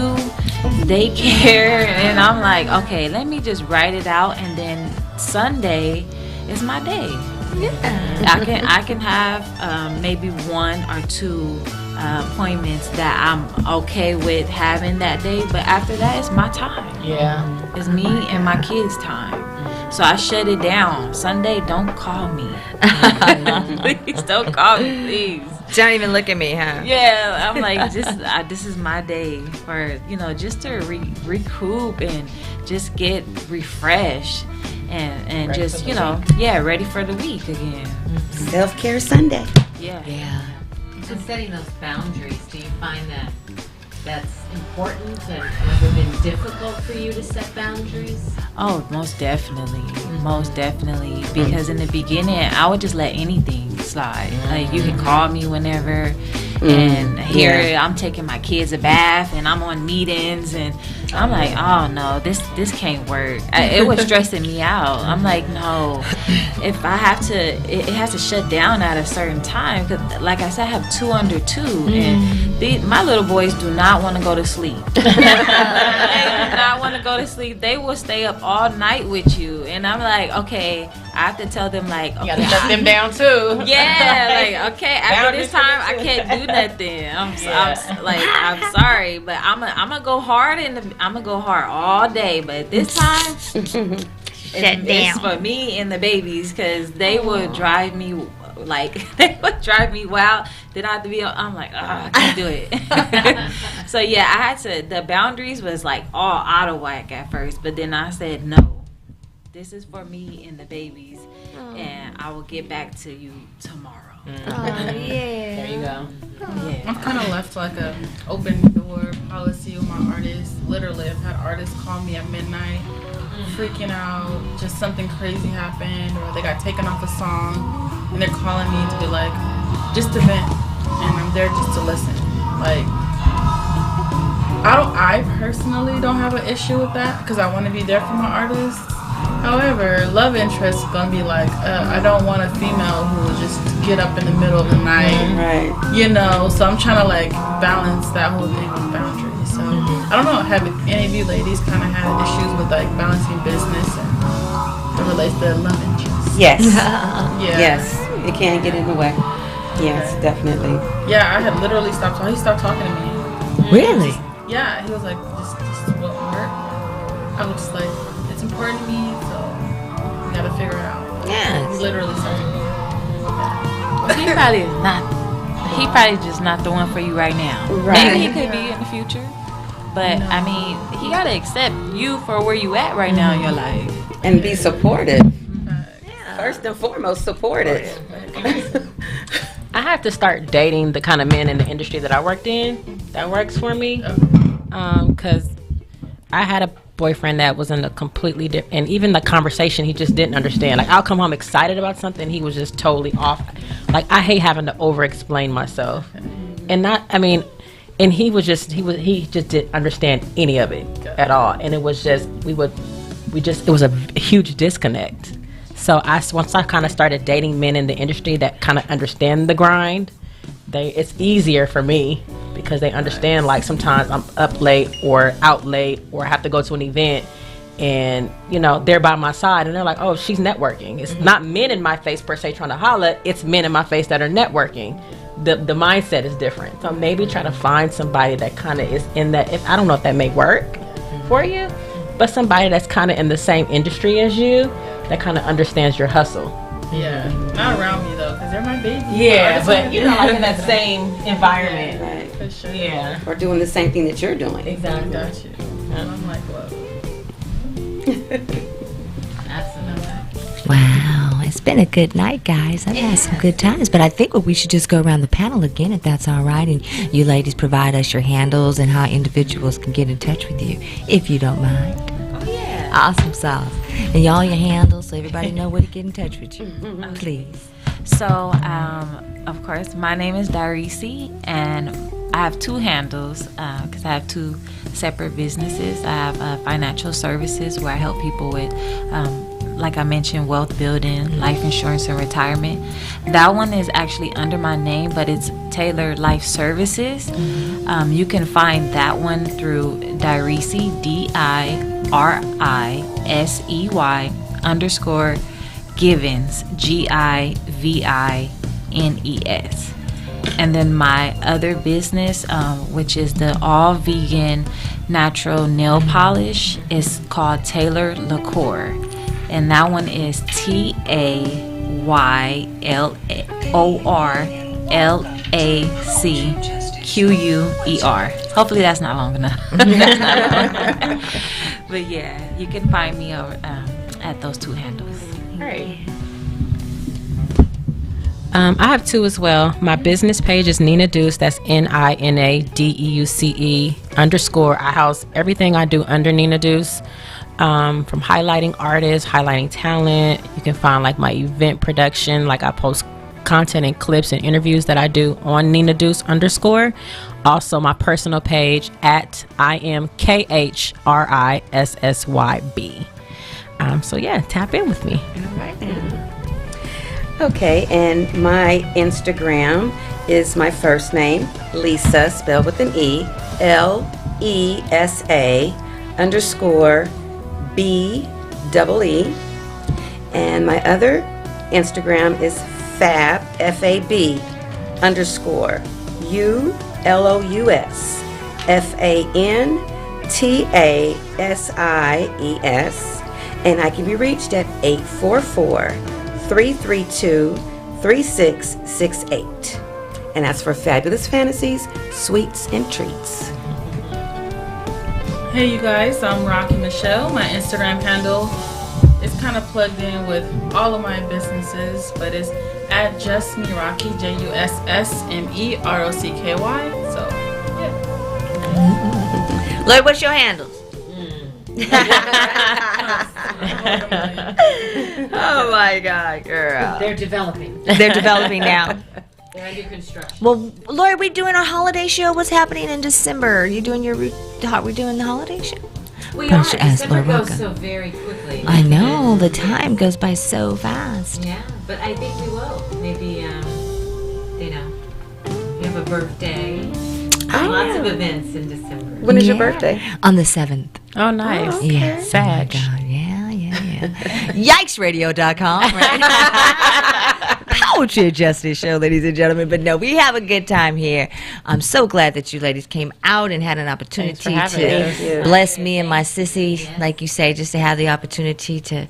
daycare, and I'm like, okay, let me just write it out, and then Sunday is my day. Yeah, I can have maybe 1 or 2 appointments that I'm okay with having that day, but after that, it's my time. Yeah, it's me and my kids' time. So I shut it down. Sunday, don't call me. Please don't call me, please. Don't even look at me, huh? Yeah, I'm like, this is my day for, just to recoup and just get refreshed and ready just, ready for the week again. Self-care Sunday. Yeah. And setting those boundaries, do you find that that's important, and has it been difficult for you to set boundaries? Oh, most definitely. Most definitely. Because in the beginning, I would just let anything slide. Like, you can call me whenever. And here I'm taking my kids a bath, and I'm on meetings, and I'm like, oh no, this can't work. It was stressing me out. I'm like, no, if I have to, it has to shut down at a certain time. Cause like I said, I have 2 under 2, and my little boys do not want to go to sleep. They do not want to go to sleep. They will stay up all night with you, and I'm like, okay, I have to tell them like, okay, You gotta shut them down too. yeah, like okay, after this time I can't do nothing. I'm sorry, but I'm gonna go hard I'm gonna go hard all day. But this time, it's for me and the babies, because they would drive me wild. Then I have to be. I'm like, I can't do it. So yeah, I had to. The boundaries was like all out of whack at first, but then I said no. This is for me and the babies, and I will get back to you tomorrow. There you go. Yeah. I've kind of left like a open door policy with my artists. Literally, I've had artists call me at midnight, freaking out, just something crazy happened, or they got taken off a song, and they're calling me to be like, just to vent, and I'm there just to listen. Like, I personally don't have an issue with that, because I want to be there for my artists. However, love interest is gonna be like, I don't want a female who will just get up in the middle of the night, Right. you know. So I'm trying to like balance that whole thing with boundaries. So I don't know, have any of you ladies kind of had issues with like balancing business and it relates to love interest? Yes. Yeah. Yes. It can get in the way. Yes, definitely. Yeah, I had literally stopped talking. He stopped talking to me. Really? Yeah, he was like, this won't work. I was just like, it's important to me, so we gotta figure it out. Yes. He literally started. He probably is not. He probably just not the one for you right now. Right. Maybe he could be in the future, but I mean, he gotta accept you for where you at right now in your life. And be supportive. First and foremost, supportive. I have to start dating the kind of men in the industry that I worked in. That works for me. Because I had a boyfriend that was in a completely different, and even the conversation, he just didn't understand. Like, I'll come home excited about something, he was just totally off. Like, I hate having to over-explain myself. And he just didn't understand any of it at all. And it was just, it was a huge disconnect. So once I kind of started dating men in the industry that kind of understand the grind, it's easier for me, because they understand, like, sometimes I'm up late or out late or have to go to an event, and they're by my side and they're like, oh, she's networking. It's not men in my face per se trying to holler, it's men in my face that are networking. The mindset is different. So maybe try to find somebody that kind of is in that, I don't know if that may work for you, but somebody that's kind of in the same industry as you, that kind of understands your hustle. Yeah, not around me though, because they're my baby. Yeah, but like in that same environment. Right. For sure. Yeah. Or doing the same thing that you're doing. I Exactly. got you. And I'm like, well. Absolutely. Wow, it's been a good night, guys. I've had some good times, but I think we should just go around the panel again, if that's all right, and you ladies provide us your handles and how individuals can get in touch with you, if you don't mind. Oh yeah. Awesome sauce. And y'all your handles so everybody know where to get in touch with you. Please. So, of course, my name is Darisi, and I have 2 handles because I have 2 separate businesses. I have financial services where I help people with, like I mentioned, wealth building, life insurance, and retirement. That one is actually under my name, but it's Tailored Life Services. You can find that one through Darisi, DIRISEY _Givens, GIVINES. And then my other business, which is the all vegan natural nail polish, is called Taylor Liqueur, and that one is TAYLORLACQUER. Hopefully that's not long enough. But yeah, you can find me over at those 2 handles. Great. I have 2 as well. My business page is Nina Deuce. That's NINADEUCE _ I house everything I do under Nina Deuce, from highlighting artists, highlighting talent. You can find like my event production, like I post content and clips and interviews that I do on Nina Deuce _. Also, my personal page at IMKHRISSYB. So yeah, tap in with me. All right then. Okay, and my Instagram is my first name, Lisa, spelled with an E, LESA _BEE. And my other Instagram is Fab, FAB _ULOUS FANTASIES. And I can be reached at 844-332-3668. And that's for Fabulous Fantasies, Sweets, and Treats. Hey you guys, I'm Rocky Michelle. My Instagram handle is kind of plugged in with all of my businesses, but it's at Just Me Rocky, JUSSMEROCKY. So, yeah. Lloyd, what's your handles? Oh my God, girl. They're developing. They're developing now. They're under construction. Well, Lloyd, we doing our holiday show. What's happening in December? You doing we're doing the holiday show? We Probably are. should ask December Laura goes Roca. so very quickly. I know, the time goes by so fast. Yeah, but I think we will. Maybe, you have a birthday. Lots of events in December. When is your birthday? On the 7th. Oh, nice. Yeah. Sag. Oh my God. Yeah. Yikesradio.com. Right? Poetry Justice Show, ladies and gentlemen. But no, we have a good time here. I'm so glad that you ladies came out and had an opportunity for having us. to bless me and my sissy, like you say, just to have the opportunity to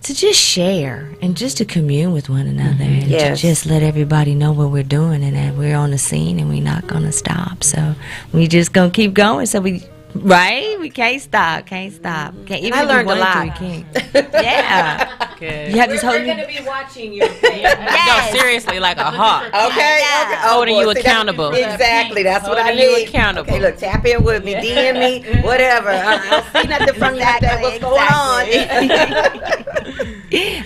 just share and just to commune with one another and Yes. to just let everybody know what we're doing and that we're on the scene and we're not going to stop. So we just going to keep going. So we can't stop. Can't, even I if we learned a wanted to, lot. we can't. Yeah. Good. You have this whole We're new... going to be watching your page. No, seriously, like a hawk. Okay. Holding boy, you see, accountable. Exactly. That's what I Holding you need. accountable. Okay, look, tap in with me, DM me, whatever. I don't see nothing from that. What's going on?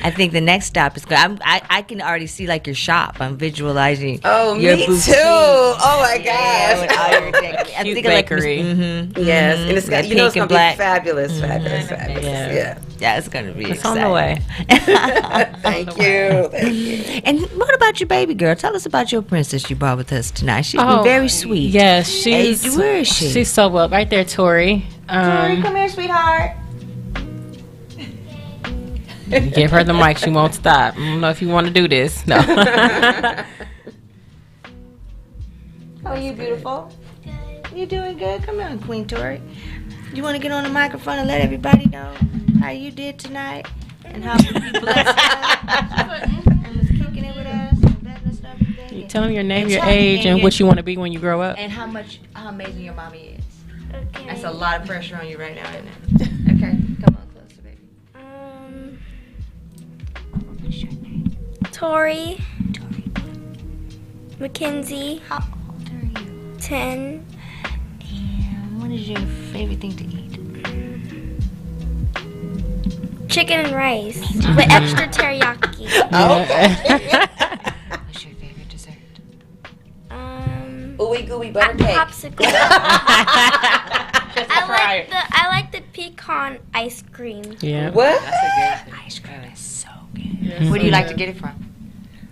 I think the next stop is good. I can already see like your shop. I'm visualizing. Oh, your me boutique. too. Oh my Yeah, with all gosh. your I'm Cute thinking like bakery. Yes, and it's got, The you know, it's pink gonna and be black. fabulous. Yeah. Yeah. Yeah, it's gonna be. It's on the way. Thank you. Thank you. And what about your baby girl? Tell us about your princess you brought with us tonight. She's been very sweet. Yes, she's. Hey, where is she? She's so well. Right there, Tori. Come here, sweetheart. Give her the mic. She won't stop. I don't know if you want to do this. No. How are you, beautiful? You doing good? Come on, Queen Tori. You want to get on the microphone and let everybody know how you did tonight and how you blessed us and was kicking it with us and letting us know everything. You tell them your name, And your tell me age, and what you want to be when you grow up. and how amazing your mommy is. Okay. That's a lot of pressure on you right now, isn't it? Okay, come on closer, baby. What's your name? Tori. Mackenzie. How old are you? 10. And what is your favorite thing to eat? Chicken and rice with extra teriyaki. What's your favorite dessert? Ooey gooey butter cake. Popsicle. I like the pecan ice cream. Yeah. What? Ice cream is so good. Where do you like to get it from?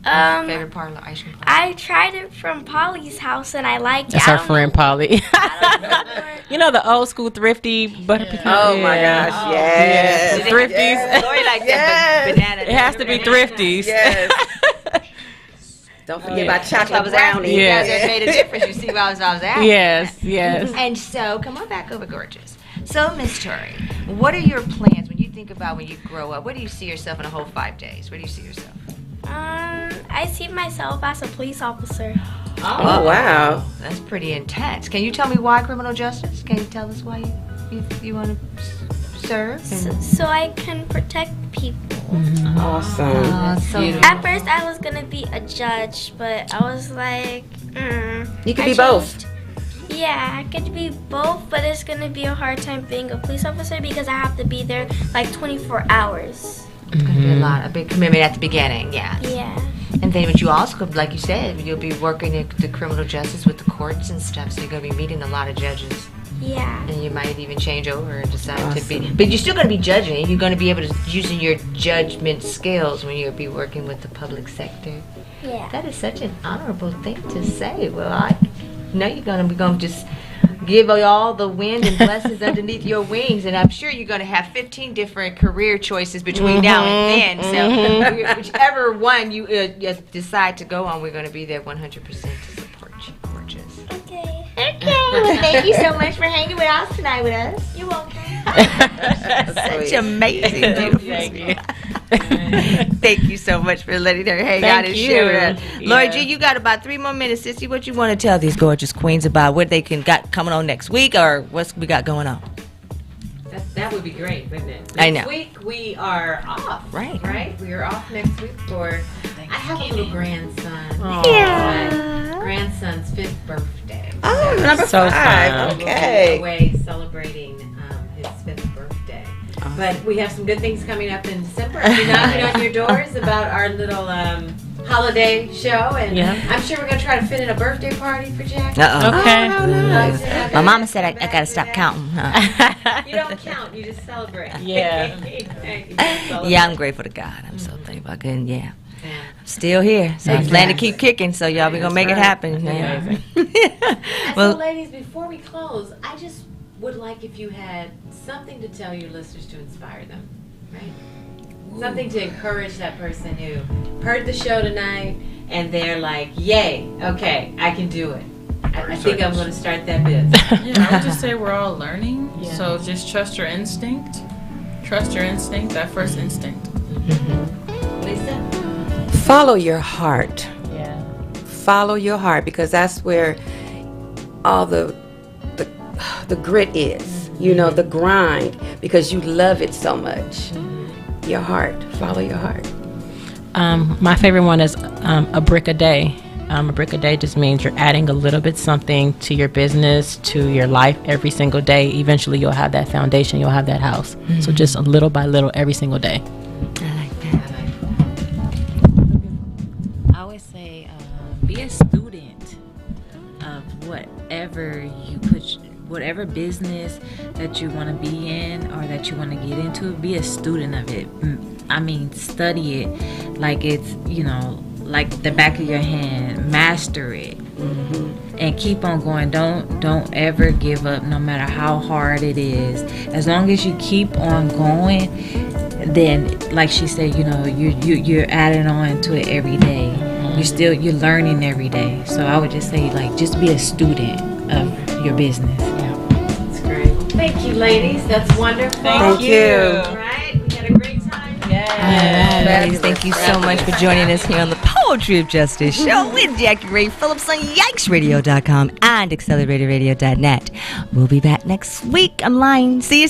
Favorite parlor ice cream? I tried it from Polly's house and I liked it. That's I our don't friend Polly. know. You know the old school thrifty butter pecan. Oh my Yeah. gosh, yes. The thrifties. Lori likes Yes. banana. It has to be thrifties. Yes. Don't forget about chocolate I was asking brownie. you Yeah. guys that made a difference. You see why I was asking. Yes, yes. And so, come on back over, gorgeous. So, Miss Tori, what are your plans when you think about when you grow up? Where do you see yourself in a whole 5 days? Where do you see yourself? I see myself as a police officer. Oh, wow. That's pretty intense. Can you tell me why criminal justice? Can you tell us why you want to serve? So I can protect people. Awesome. So At first, I was gonna be a judge, but I was like, You could I be both. changed. Yeah, I could be both, but it's gonna be a hard time being a police officer because I have to be there like 24 hours. it's going to be a big commitment at the beginning, yeah. Yeah. And then what you also, like you said, you'll be working in the criminal justice with the courts and stuff, so you're going to be meeting a lot of judges. Yeah. And you might even change over and decide to be. But you're still going to be judging. You're going to be able to using your judgment skills when you'll be working with the public sector. Yeah. That is such an honorable thing to say. Well, I know you're going to just give all the wind and blessings underneath your wings, and I'm sure you're going to have 15 different career choices between now and then. So whichever one you decide to go on, we're going to be there 100% to support you. Gorgeous. Okay. Okay. Well, thank you so much for hanging with us tonight with us. You're welcome. Such amazing, beautiful. Thank you so much for letting her hang out and share with us. Lori G, you got about 3 more minutes, sissy. What you want to tell these gorgeous queens about what they got coming on next week, or what we got going on? That would be great, wouldn't it? I know. Next week we are off. Right. We are off next week for. I have a little grandson. Yeah. My grandson's 5th birthday. Oh, number So 5. fun. Okay. We'll be away celebrating his 5th birthday. But we have some good things coming up in December. Be knocking on your doors about our little holiday show, and I'm sure we're gonna try to fit in a birthday party for Jack. Okay. Oh, nice. My mama said I got to stop counting. Huh? You don't count, you just celebrate. Yeah. Yeah, I'm grateful to God. I'm so thankful. I couldn't, I'm still here. So I plan to keep kicking. So y'all, we going to make it happen. Yeah. So ladies, before we close, I just would like if you had something to tell your listeners to inspire them, right? Something to encourage that person who heard the show tonight and they're like, yay, okay, I can do it. I think I'm going to start that business. Yeah, I would just say we're all learning. So just trust your instinct. Trust your instinct, that first instinct. Lisa? Follow your heart. Yeah. Follow your heart, because that's where all the grit is. You know, the grind, because you love it so much. Your heart. Follow your heart. My favorite one is a brick a day. A brick a day just means you're adding a little bit something to your business, to your life every single day. Eventually, you'll have that foundation. You'll have that house. So just a little by little every single day. I like that. I always say, be a student of whatever business that you want to be in or that you want to get into. Be a student of it. I mean, study it like it's, like the back of your hand. Master it. And keep on going. Don't ever give up, no matter how hard it is. As long as you keep on going, then, like she said, you're adding on to it every day. You're learning every day. So I would just say, just be a student of your business. That's great. Thank you, ladies. That's wonderful. Thank you. All right, we had a great time. Ladies, thank you so much for joining us here on the Poetry of Justice show with Jackie Ray Phillips on YikesRadio.com and AcceleratorRadio.net. We'll be back next week. I'm lying. See you